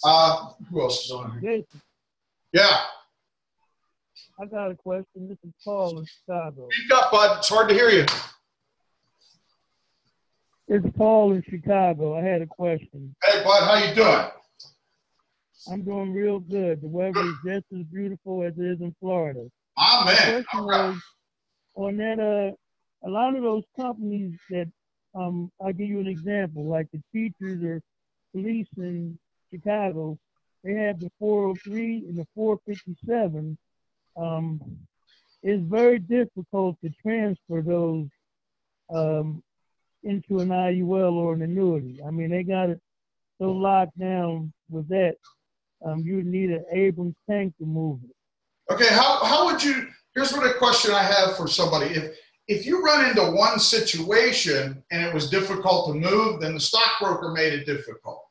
S1: Who else is on here?
S3: Jason,
S1: Yeah.
S3: I got a question. This is Paul in Chicago.
S1: Speak up, bud. It's hard to hear you.
S3: It's Paul in Chicago. I had a question.
S1: Hey, bud, how you doing?
S3: I'm doing real good. The weather is just as beautiful as it is in Florida.
S1: Ah,
S3: The
S1: man.
S3: question was, on that, a lot of those companies that, I'll give you an example, like the teachers or police in Chicago, they have the 403 and the 457. It's very difficult to transfer those into an IUL or an annuity. I mean, they got it so locked down with that. You would need an Abrams tank to move it.
S1: Okay, how would you, here's what a question I have for somebody. If you run into one situation and it was difficult to move, then the stockbroker made it difficult.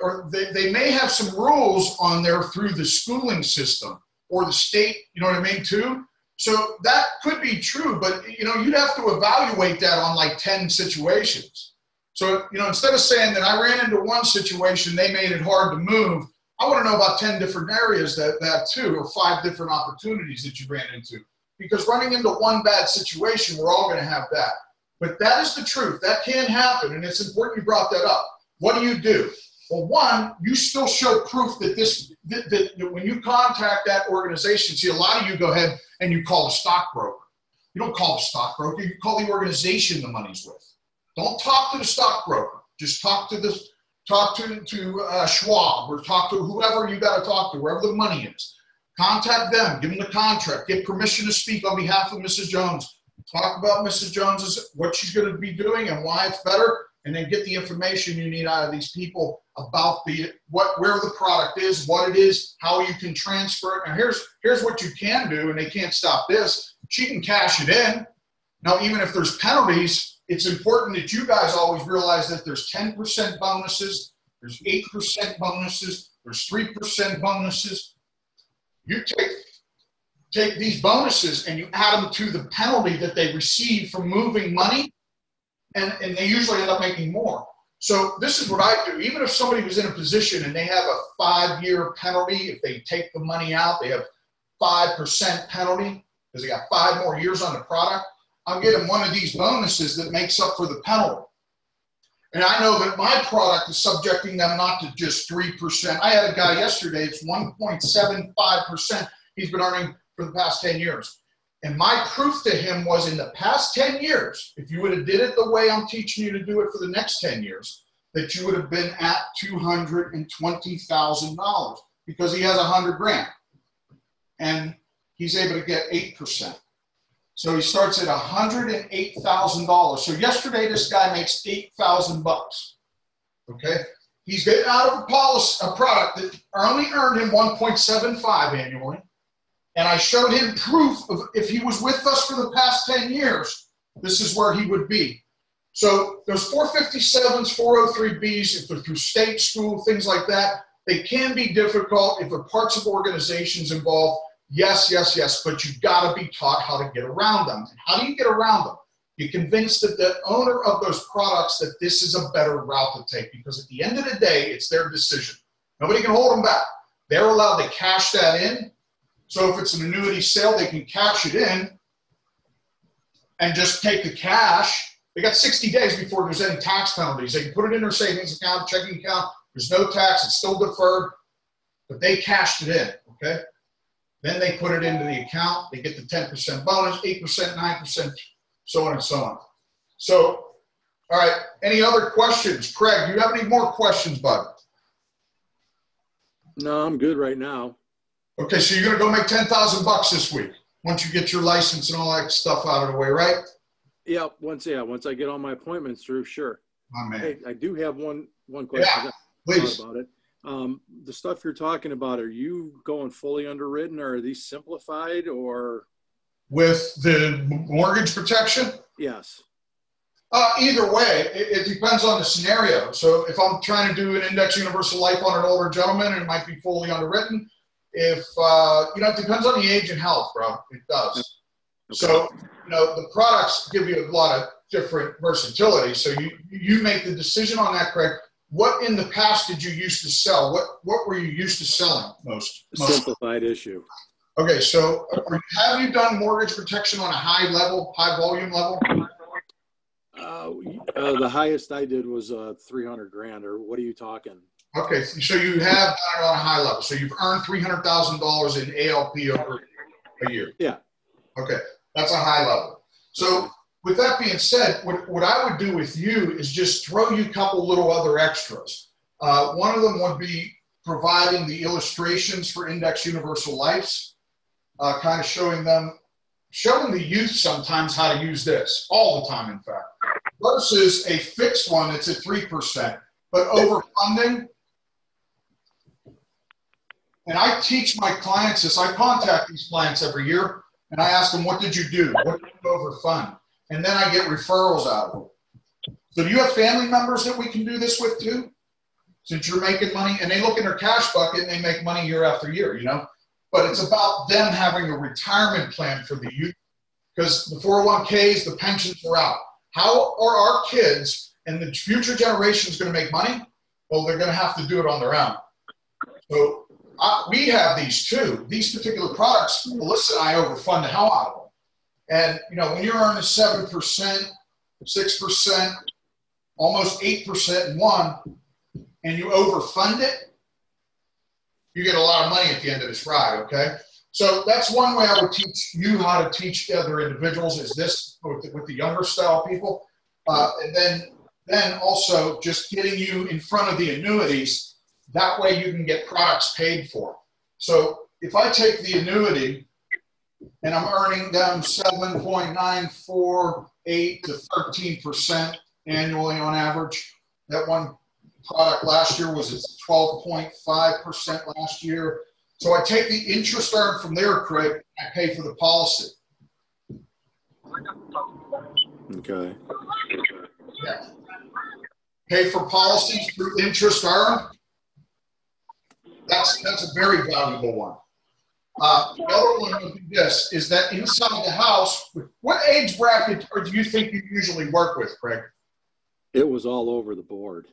S1: Or they may have some rules on there through the schooling system or the state, you know what I mean, too? So that could be true, but, you know, you'd have to evaluate that on like 10 situations. So, you know, instead of saying that I ran into one situation, they made it hard to move, I want to know about 10 different areas that too, or 5 different opportunities that you ran into. Because running into one bad situation, we're all going to have that. But that is the truth. That can happen, and it's important you brought that up. What do? Well, one, you still show proof that that when you contact that organization, see, a lot of you go ahead and you call a stockbroker. You don't call a stockbroker. You call the organization the money's with. Don't talk to the stockbroker. Just talk to Schwab, or talk to whoever you got to talk to, wherever the money is. Contact them. Give them the contract. Get permission to speak on behalf of Mrs. Jones. Talk about Mrs. Jones's, what she's going to be doing and why it's better, and then get the information you need out of these people about where the product is, what it is, how you can transfer it. Now here's what you can do, and they can't stop this. She can cash it in. Now, even if there's penalties, it's important that you guys always realize that there's 10% bonuses, there's 8% bonuses, there's 3% bonuses. You take these bonuses and you add them to the penalty that they receive from moving money, and they usually end up making more. So this is what I do. Even if somebody was in a position and they have a 5-year penalty, if they take the money out, they have 5% penalty because they got 5 more years on the product. I'll get them one of these bonuses that makes up for the penalty. And I know that my product is subjecting them not to just 3%. I had a guy yesterday, it's 1.75% he's been earning for the past 10 years. And my proof to him was in the past 10 years, if you would have did it the way I'm teaching you to do it for the next 10 years, that you would have been at $220,000 because he has 100 grand and he's able to get 8%. So he starts at $108,000. So yesterday, this guy makes $8,000. Okay, he's getting out of a product that only earned him 1.75 annually, and I showed him proof of if he was with us for the past 10 years, this is where he would be. So those 457s, 403Bs, if they're through state school, things like that, they can be difficult if there are parts of organizations involved. Yes, but you've got to be taught how to get around them. And how do you get around them? You convince the owner of those products that this is a better route to take, because at the end of the day, it's their decision. Nobody can hold them back. They're allowed to cash that in. So if it's an annuity sale, they can cash it in and just take the cash. They got 60 days before there's any tax penalties. They can put it in their savings account, checking account. There's no tax. It's still deferred, but they cashed it in, okay? Then they put it into the account. They get the 10% bonus, 8%, 9%, so on and so on. So, all right, any other questions? Craig, do you have any more questions, bud?
S2: No, I'm good right now.
S1: Okay, so you're going to go make $10,000 this week once you get your license and all that stuff out of the way, right?
S2: Yeah, once I get all my appointments through, sure.
S1: My man.
S2: Hey, I do have one question.
S1: Yeah, please.
S2: About it. The stuff you're talking about, are you going fully underwritten, or are these simplified, or?
S1: With the mortgage protection?
S2: Yes.
S1: Either way, it depends on the scenario. So if I'm trying to do an index universal life on an older gentleman, it might be fully underwritten. If, it depends on the age and health, bro. It does. Okay. So, the products give you a lot of different versatility. So you make the decision on that, Craig. What in the past did you used to sell? What were you used to selling most?
S2: Simplified issue.
S1: Okay, so have you done mortgage protection on a high volume level?
S2: The highest I did was 300 grand, or what are you talking?
S1: Okay, so you have done it on a high level. So you've earned $300,000 in ALP over a year.
S2: Yeah.
S1: Okay, that's a high level. So with that being said, what I would do with you is just throw you a couple little other extras. One of them would be providing the illustrations for index universal lives, kind of showing the youth sometimes how to use this, all the time, in fact, versus a fixed one that's at 3%. But overfunding, and I teach my clients this. I contact these clients every year, and I ask them, what did you do? What did you overfund? And then I get referrals out of it. So do you have family members that we can do this with too? Since you're making money, and they look in their cash bucket and they make money year after year, But it's about them having a retirement plan for the youth, because the 401ks, the pensions are out. How are our kids and the future generations going to make money? Well, they're going to have to do it on their own. So we have these too. These particular products, Melissa and I overfund the hell out of them. And, when you're earning 7%, 6%, almost 8% in one, and you overfund it, you get a lot of money at the end of this ride, okay? So that's one way I would teach you how to teach other individuals, is this with the younger style people. And then also just getting you in front of the annuities. That way you can get products paid for. So if I take the annuity and I'm earning them 7.948 to 13% annually on average, that one product last year was at 12.5% last year. So I take the interest earned from there, Craig, and I pay for the policy.
S2: Okay.
S1: Yeah. Pay for policies through interest earned. That's a very valuable one. The other one would be this, is that inside the house, what age bracket do you think you usually work with, Craig?
S2: It was all over the board.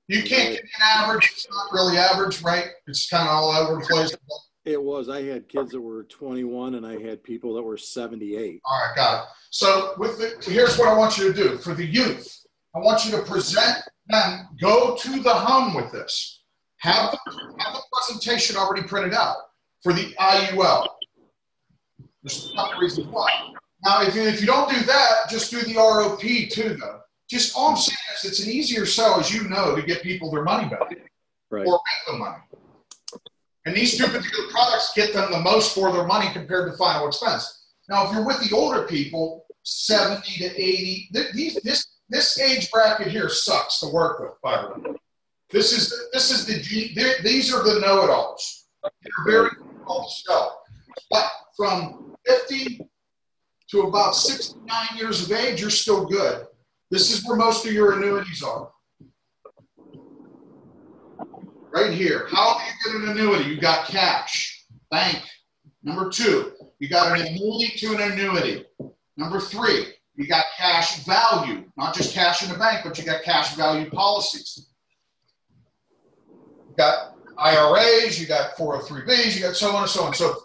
S1: You can't get an average. It's not really average, right? It's kind of all over the place.
S2: It was. I had kids that were 21, and I had people that were 78.
S1: All right, got it. So here's what I want you to do. For the youth, I want you to present them, go to the hum with this. Have the presentation already printed out for the IUL. There's a couple reasons why. Now, if you don't do that, just do the ROP too, though. Just all I'm saying is it's an easier sell, as you know, to get people their money back,
S2: right,
S1: or make them money. And these two particular products get them the most for their money compared to final expense. Now, if you're with the older people, 70 to 80, this age bracket here sucks to work with, by the way. These are the know-it-alls. They're very difficult to sell. But from 50 to about 69 years of age, you're still good. This is where most of your annuities are. Right here. How do you get an annuity? You got cash, bank. Number 2, you got an annuity to an annuity. Number 3, you got cash value, not just cash in the bank, but you got cash value policies. You got IRAs, you got 403Bs, you got so on and so on. So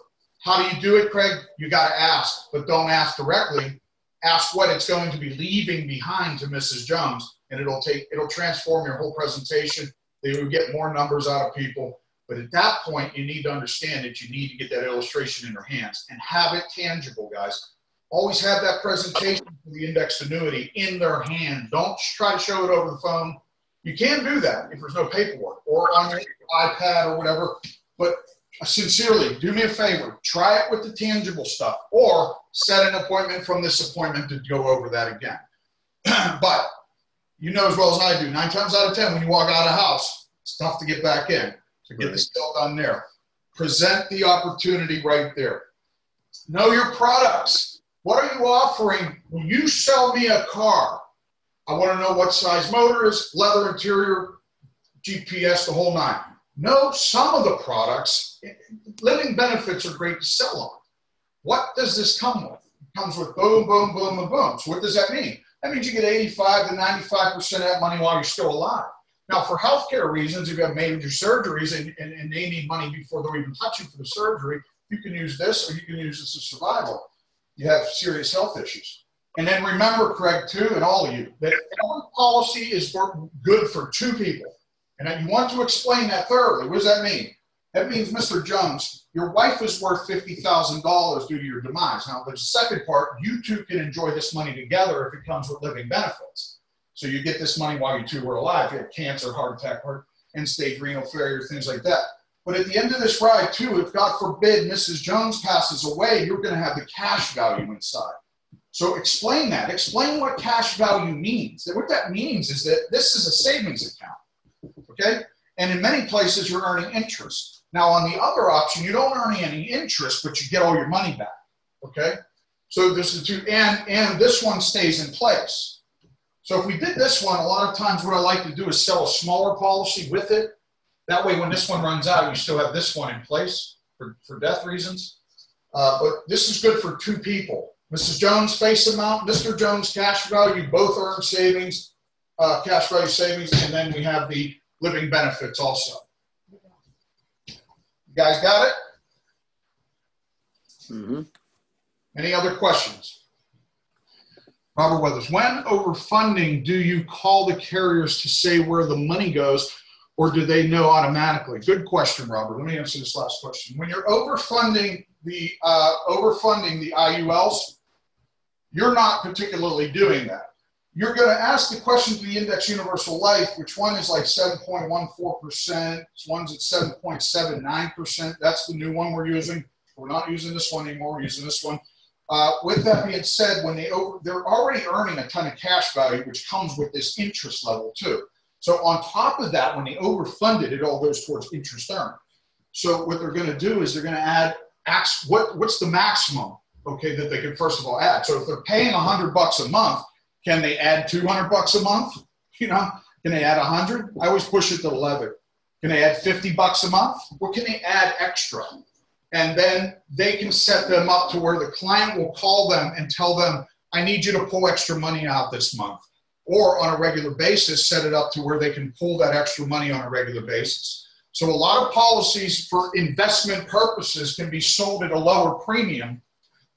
S1: how do you do it, Craig? You got to ask, but don't ask directly. Ask what it's going to be leaving behind to Mrs. Jones, and it'll transform your whole presentation. They will get more numbers out of people. But at that point, you need to understand that you need to get that illustration in your hands and have it tangible, guys. Always have that presentation for the indexed annuity in their hand. Don't try to show it over the phone. You can do that if there's no paperwork or on your iPad or whatever. But sincerely, do me a favor. Try it with the tangible stuff or set an appointment from this appointment to go over that again. But you know as well as I do, 9 times out of 10, when you walk out of the house, it's tough to get back in. So get the sale done there. Present the opportunity right there. Know your products. What are you offering? When you sell me a car, I want to know what size motor is, leather interior, GPS, the whole 9. Know some of the products. Living benefits are great to sell on. What does this come with? It comes with boom, boom, boom, and boom. So what does that mean? That means you get 85 to 95% of that money while you're still alive. Now, for healthcare reasons, if you have major surgeries and they need money before they'll even touch you for the surgery, you can use this or you can use this as survival. You have serious health issues. And then remember, Craig, too, and all of you, that every policy is good for 2 people. And you want to explain that thoroughly. What does that mean? That means, Mr. Jones, your wife is worth $50,000 due to your demise. Now, the second part, you 2 can enjoy this money together if it comes with living benefits. So you get this money while you 2 were alive. You had cancer, heart attack, end-stage renal failure, things like that. But at the end of this ride, too, if God forbid Mrs. Jones passes away, you're going to have the cash value inside. So explain that. Explain what cash value means. And what that means is that this is a savings account, okay? And in many places, you're earning interest. Now, on the other option, you don't earn any interest, but you get all your money back, okay? So this is and this one stays in place. So if we did this one, a lot of times what I like to do is sell a smaller policy with it. That way, when this one runs out, you still have this one in place for death reasons. But this is good for 2 people. Mrs. Jones, face amount, Mr. Jones, cash value, both earn savings, cash value savings, and then we have the living benefits also. You guys got it?
S2: Mm-hmm.
S1: Any other questions? Robert Weathers, when overfunding, do you call the carriers to say where the money goes, or do they know automatically? Good question, Robert. Let me answer this last question. When you're overfunding the IULs, you're not particularly doing that. You're going to ask the question to the Index Universal Life, which one is like 7.14%, one's at 7.79%. That's the new one we're using. We're not using this one anymore. We're using this one. With that being said, when they're already earning a ton of cash value, which comes with this interest level too. So on top of that, when they overfund it, it all goes towards interest earned. So what they're going to do is they're going to add what's the maximum, okay, that they can first of all add. So if they're paying $100 a month, can they add $200 a month? You know, can they add 100? I always push it to 11. Can they add $50 a month? What can they add extra? And then they can set them up to where the client will call them and tell them, I need you to pull extra money out this month. Or on a regular basis, set it up to where they can pull that extra money on a regular basis. So a lot of policies for investment purposes can be sold at a lower premium,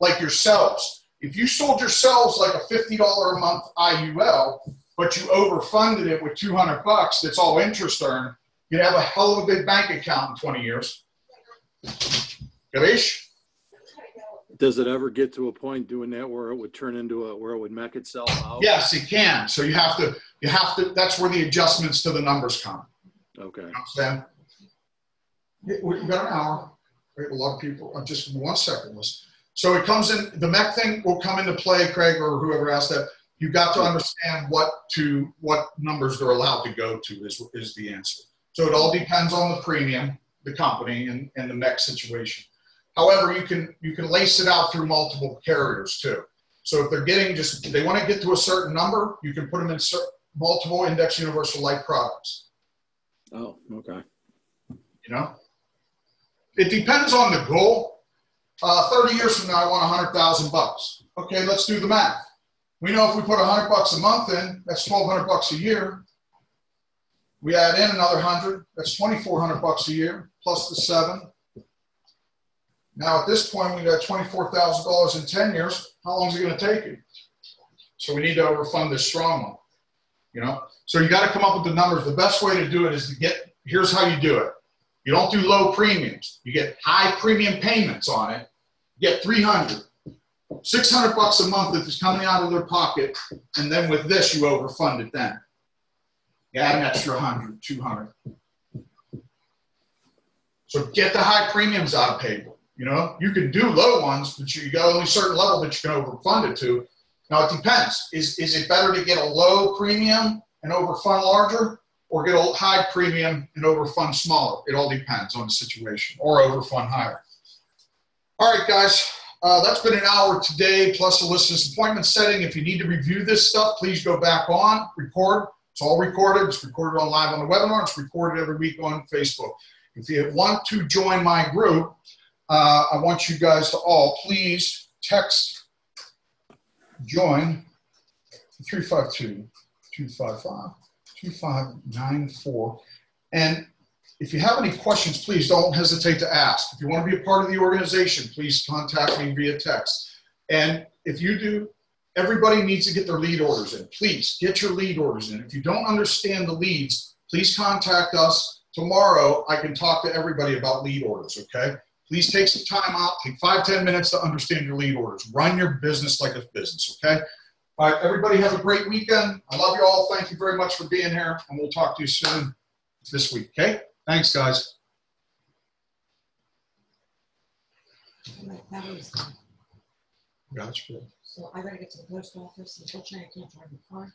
S1: like yourselves. If you sold yourselves like a $50 a month IUL, but you overfunded it with $200 that's all interest earned, you'd have a hell of a big bank account in 20 years. Ganesh?
S2: Does it ever get to a point doing that where it would turn into where it would mech itself out?
S1: Yes, it can. So you have to, that's where the adjustments to the numbers come.
S2: Okay.
S1: You know what I'm saying? We've got an hour. We have a lot of people. Just 1 second. So it comes in, the mech thing will come into play, Craig, or whoever asked that. You've got to understand what numbers they're allowed to go to is the answer. So it all depends on the premium, the company, and the mech situation. However, you can lace it out through multiple carriers too. So if they're getting they want to get to a certain number, you can put them in multiple Index Universal Life products.
S2: Oh, okay.
S1: You know, it depends on the goal. 30 years from now, I want $100,000. Okay, let's do the math. We know if we put $100 a month in, that's $1,200 a year. We add in another 100, that's $2,400 a year, plus the 7. Now at this point, we got $24,000 in 10 years. How long is it going to take you? So we need to overfund this strong one. You know, so you got to come up with the numbers. The best way to do it is here's how you do it. You don't do low premiums. You get high premium payments on it. You get $300, $600 a month if it's coming out of their pocket, and then with this you overfund it then. You add an extra 100, 200. So get the high premiums out of paper. You know, you can do low ones, but you got only a certain level that you can overfund it to. Now it depends. Is it better to get a low premium and overfund larger, or get a high premium and overfund smaller? It all depends on the situation, or overfund higher. All right, guys, that's been an hour today, plus a list appointment setting. If you need to review this stuff, please go back on, record. It's all recorded. It's recorded on live on the webinar. It's recorded every week on Facebook. If you want to join my group, I want you guys to all please text join 352-255-2594. And if you have any questions, please don't hesitate to ask. If you want to be a part of the organization, please contact me via text. And if you do, everybody needs to get their lead orders in. Please get your lead orders in. If you don't understand the leads, please contact us. Tomorrow, I can talk to everybody about lead orders, okay? Please take some time out. Take 5-10 minutes to understand your lead orders. Run your business like a business, okay? All right, everybody have a great weekend. I love you all. Thank you very much for being here, and we'll talk to you soon this week, okay? Thanks, guys.
S4: My battery's gone.
S1: Gotcha.
S4: So I gotta get to the post office. Unfortunately, I can't drive the car.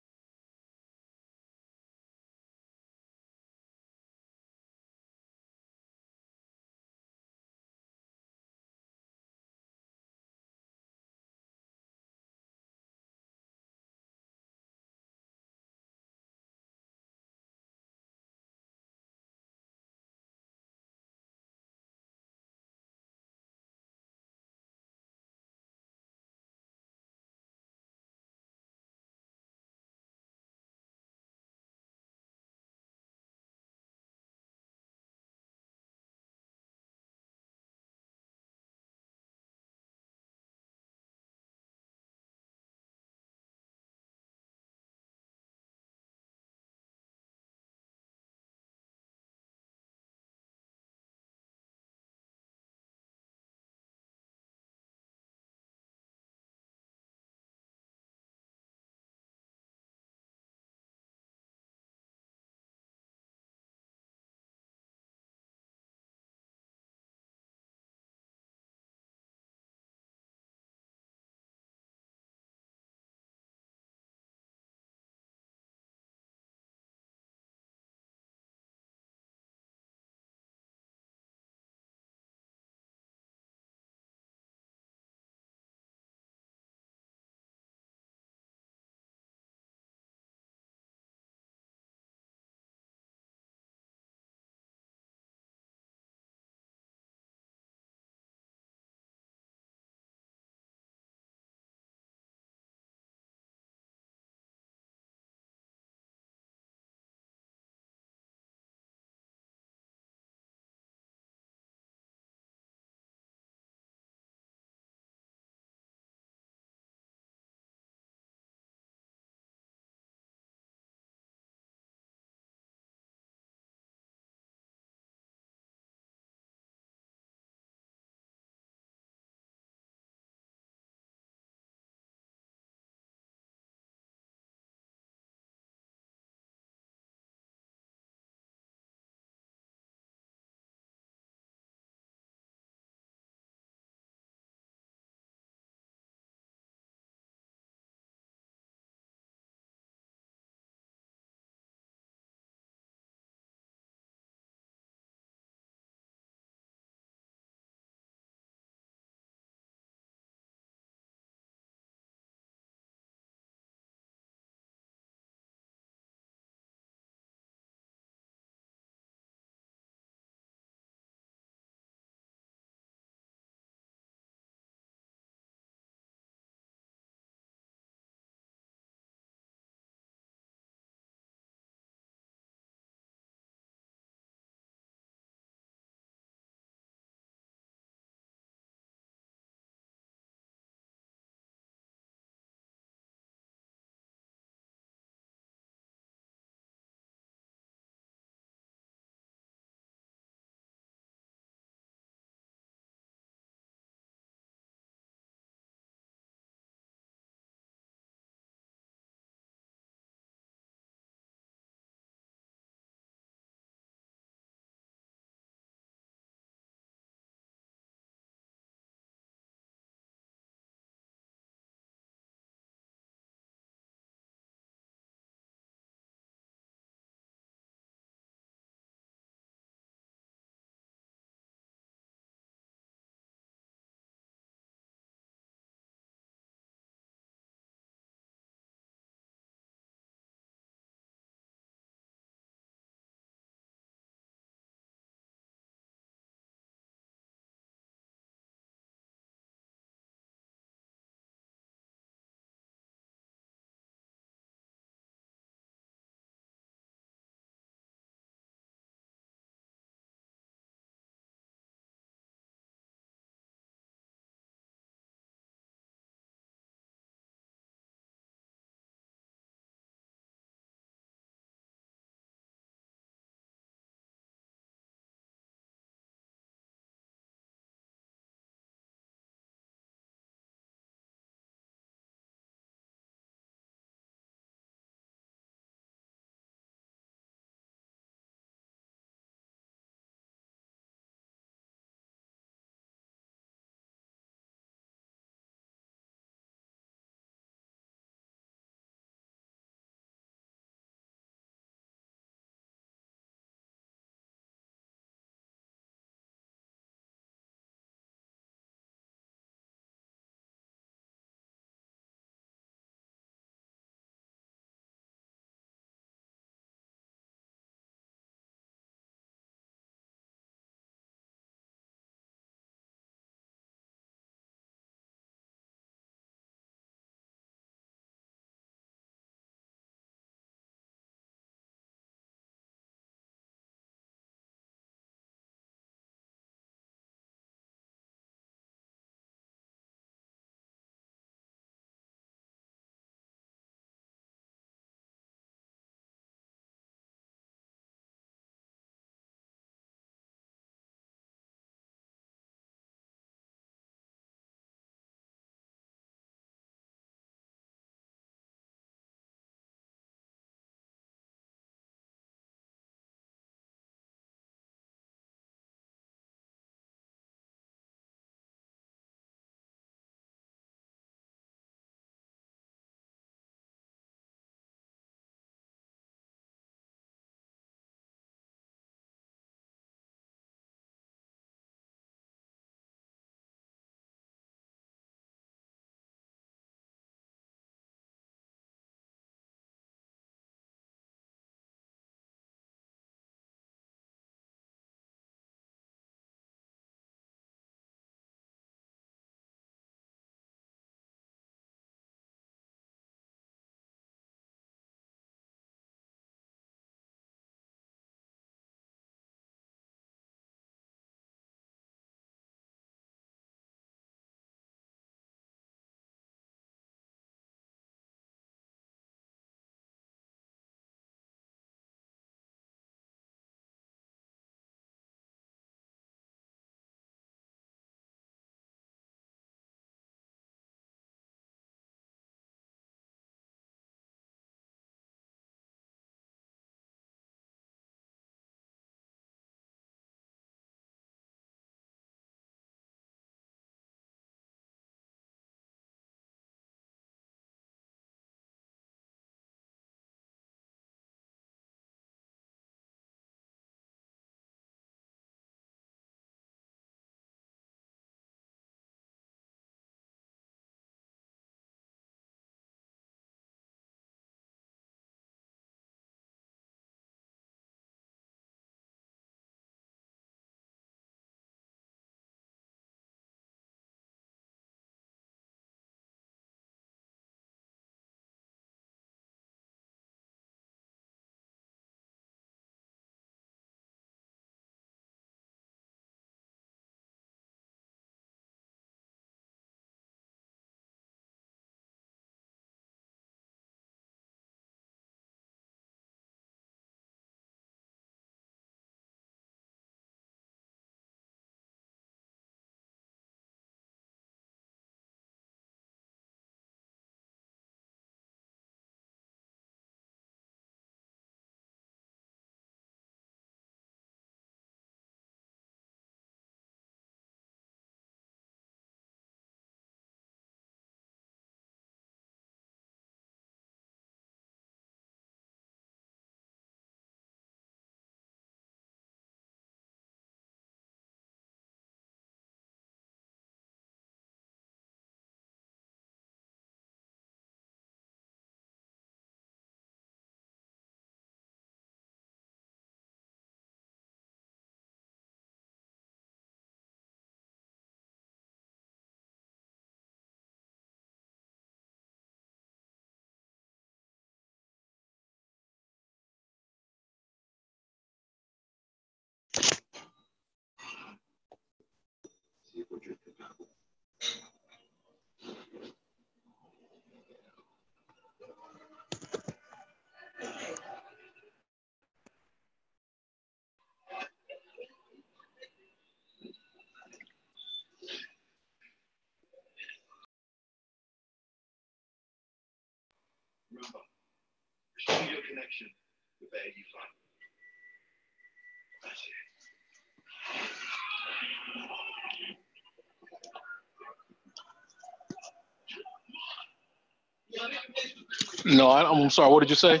S5: No, I'm sorry. What did you say?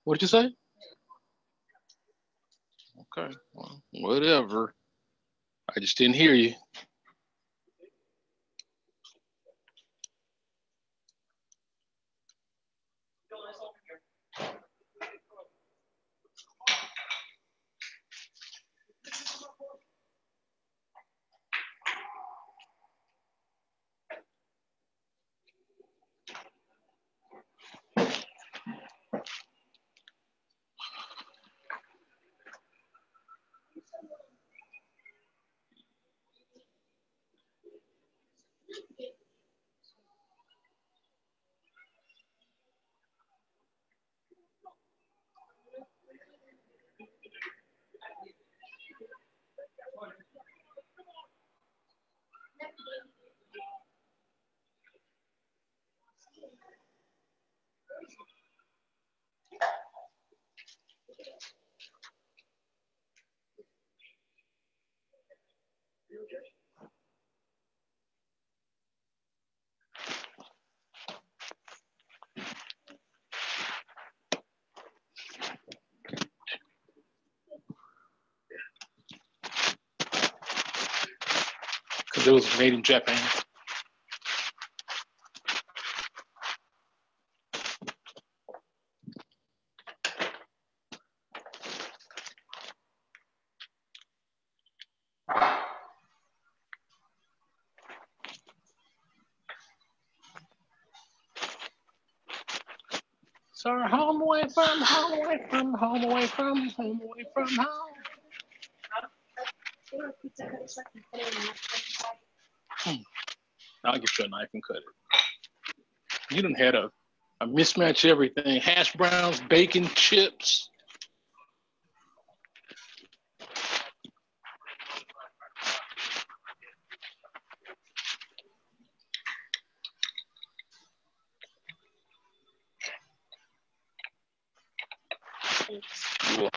S5: What did you say? Okay, well, whatever. I just didn't hear you. Because it was made in Japan. Sir, home away from, home away from, home away from, home away from home. I'll get you a knife and cut it. You done had a mismatch everything. Hash browns, bacon, chips. Cool.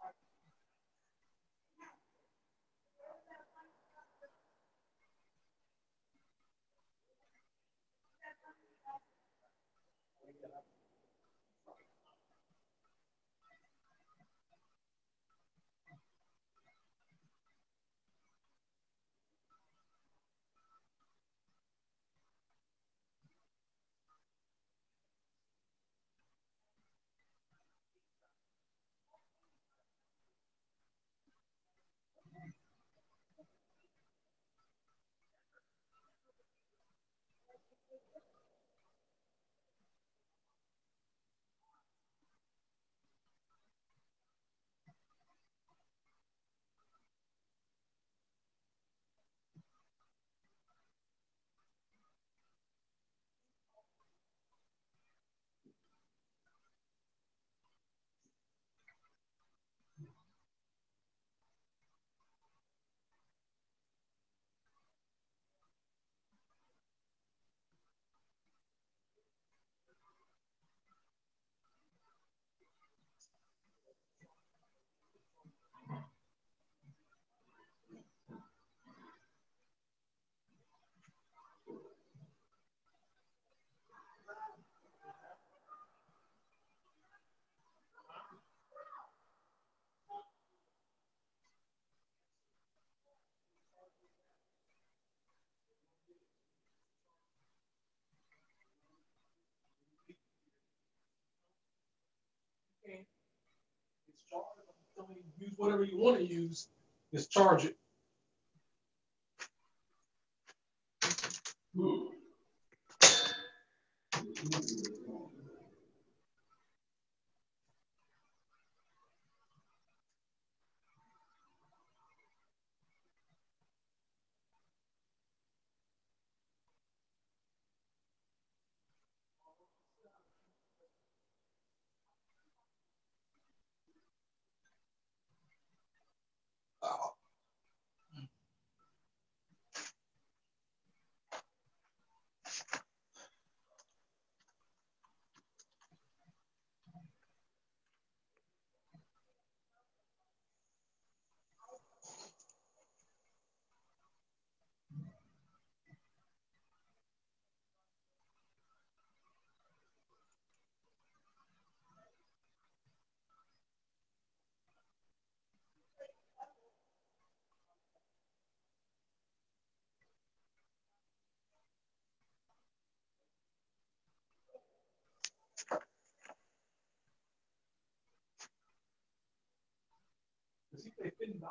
S6: It's charged. I'm telling you, use whatever you want to use. Just charge it. Does he say $15?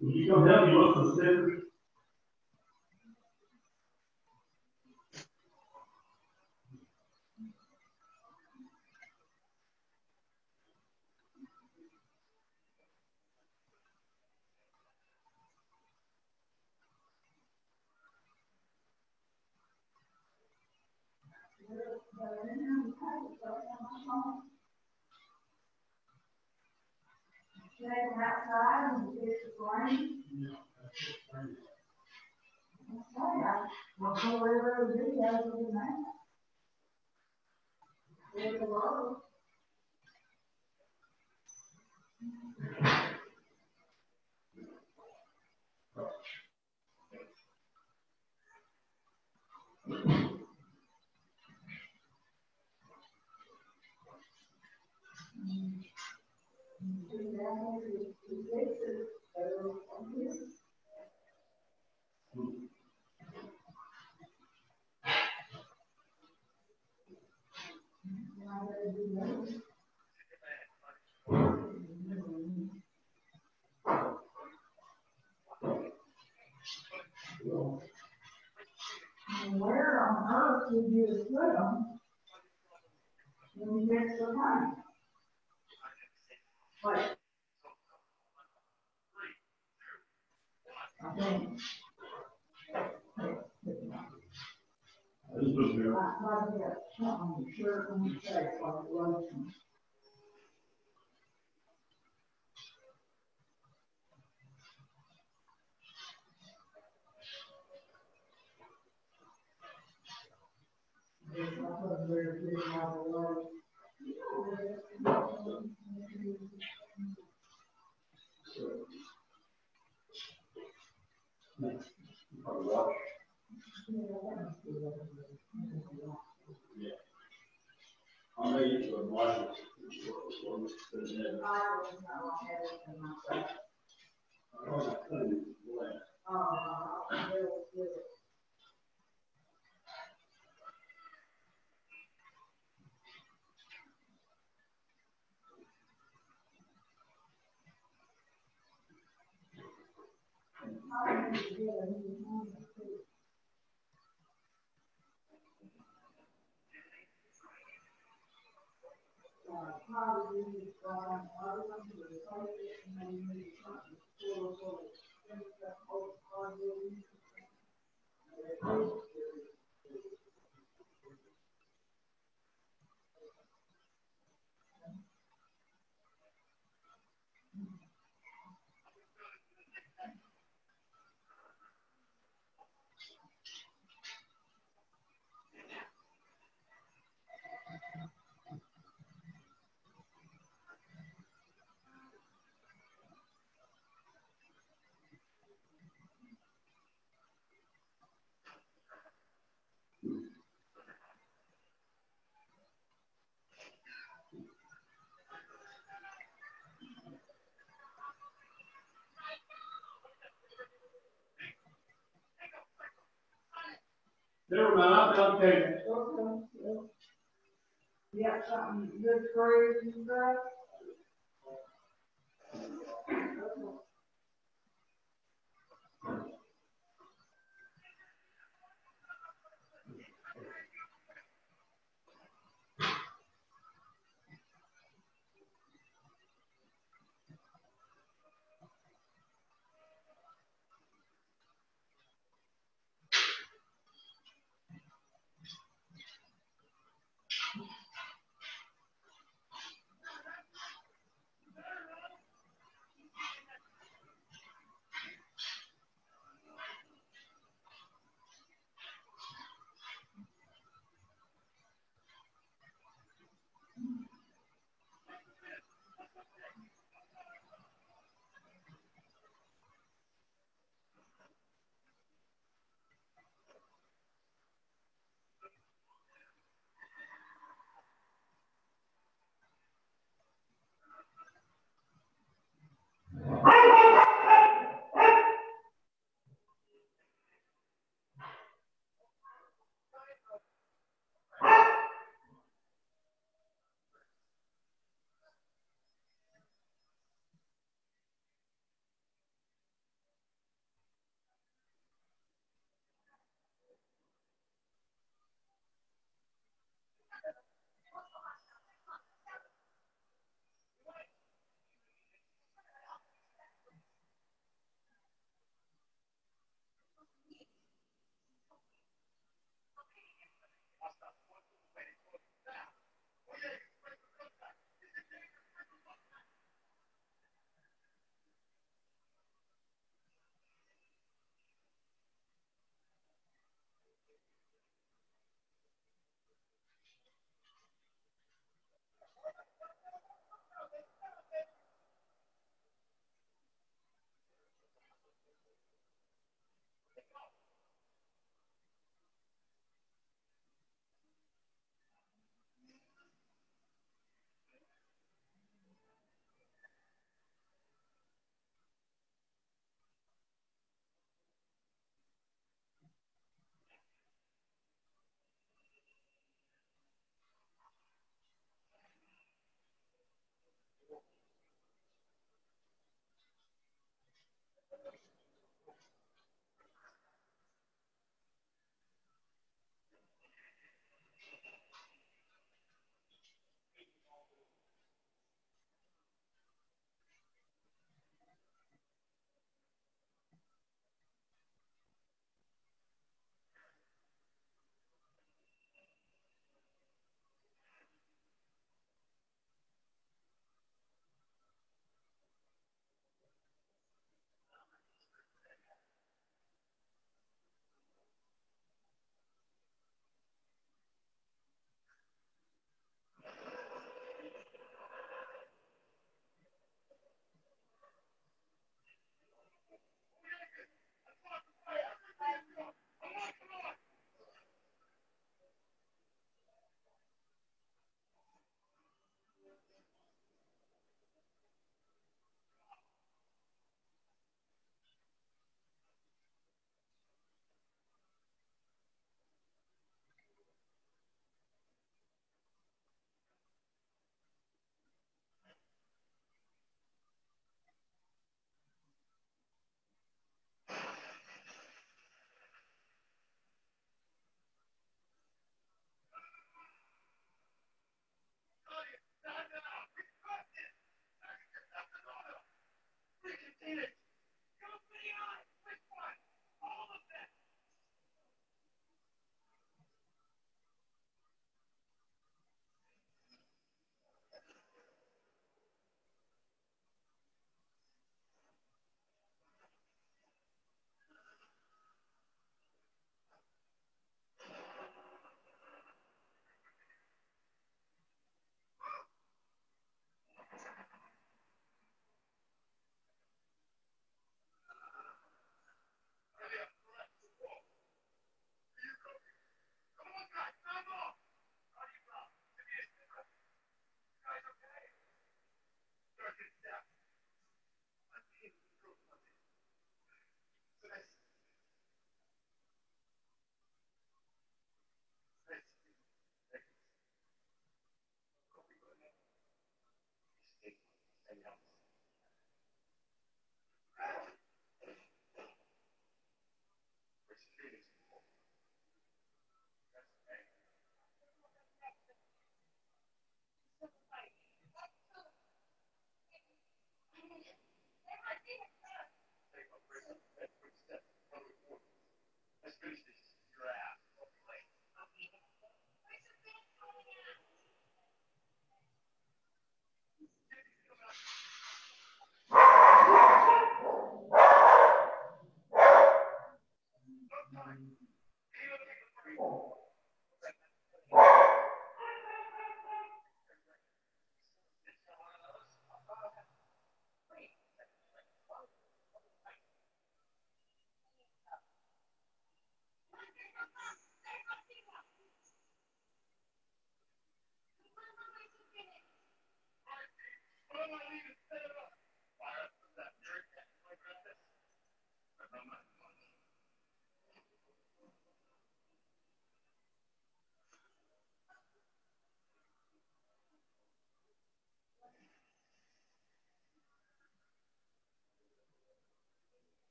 S6: Would you come help me look for the stickers?
S7: Outside and it's rain. Well, so wherever it is, that's what it meant. There's the road. And where on earth would you put them when you get the money? But I think I might get something on your shirt and your face like lotion.
S6: Never mind, I'll take it.
S7: Okay. You got something good for you and stuff?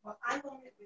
S4: Well, I wanted to.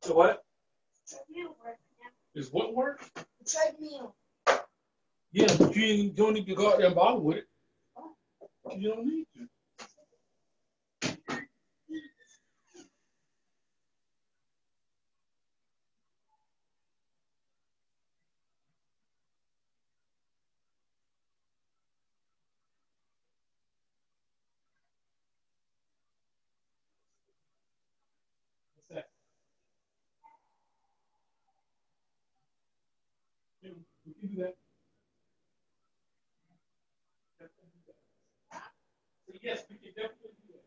S6: So what? Is what work?
S4: Treadmill.
S6: Yeah, but you don't need to go out there and bother with it. You don't need to. What's that? Yeah, we can do that. So yes, we can definitely do that.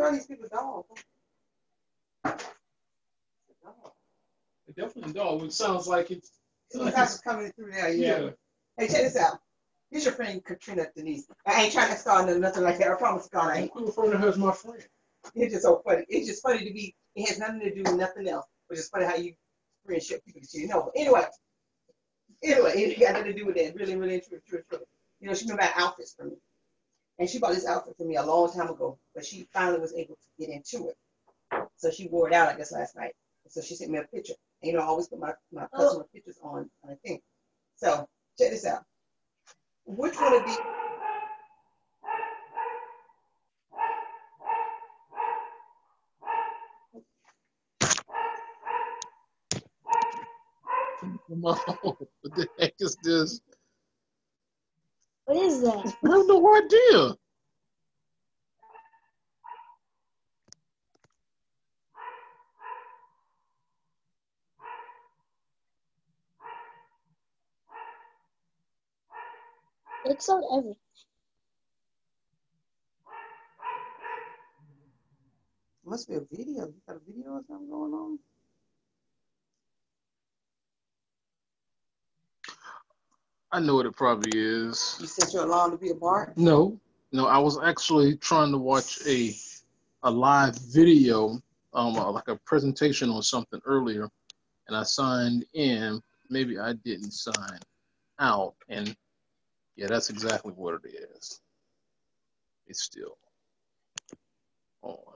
S8: are these people's dogs?
S6: It's definitely a dog. It sounds like it's.
S8: It's coming through there, yeah.
S6: Yeah.
S8: Hey, check this out. Here's your friend Katrina Denise. I ain't trying to start nothing like that. I promise God I ain't.
S6: I'm referring to her as my friend.
S8: It's just so funny. It's just funny to be. It has nothing to do with nothing else. Which is funny how you friendship people that you know. But anyway, it got nothing to do with that. Really, really true. You know, she made outfits for me, and she bought this outfit for me a long time ago. But she finally was able to get into it. So she wore it out, I guess, last night. So she sent me a picture. And, you know, I always put my customer pictures on a thing. So check this out. Which one of these?
S6: What the heck is this?
S9: What is that?
S6: I have no idea.
S9: It's on everything.
S8: Must be a video. You got a video or something going on?
S6: I know what it probably is.
S8: You set your alarm to be a bark?
S6: No, I was actually trying to watch a live video, like a presentation on something earlier, and I signed in. Maybe I didn't sign out, and yeah, that's exactly what it is. It's still on.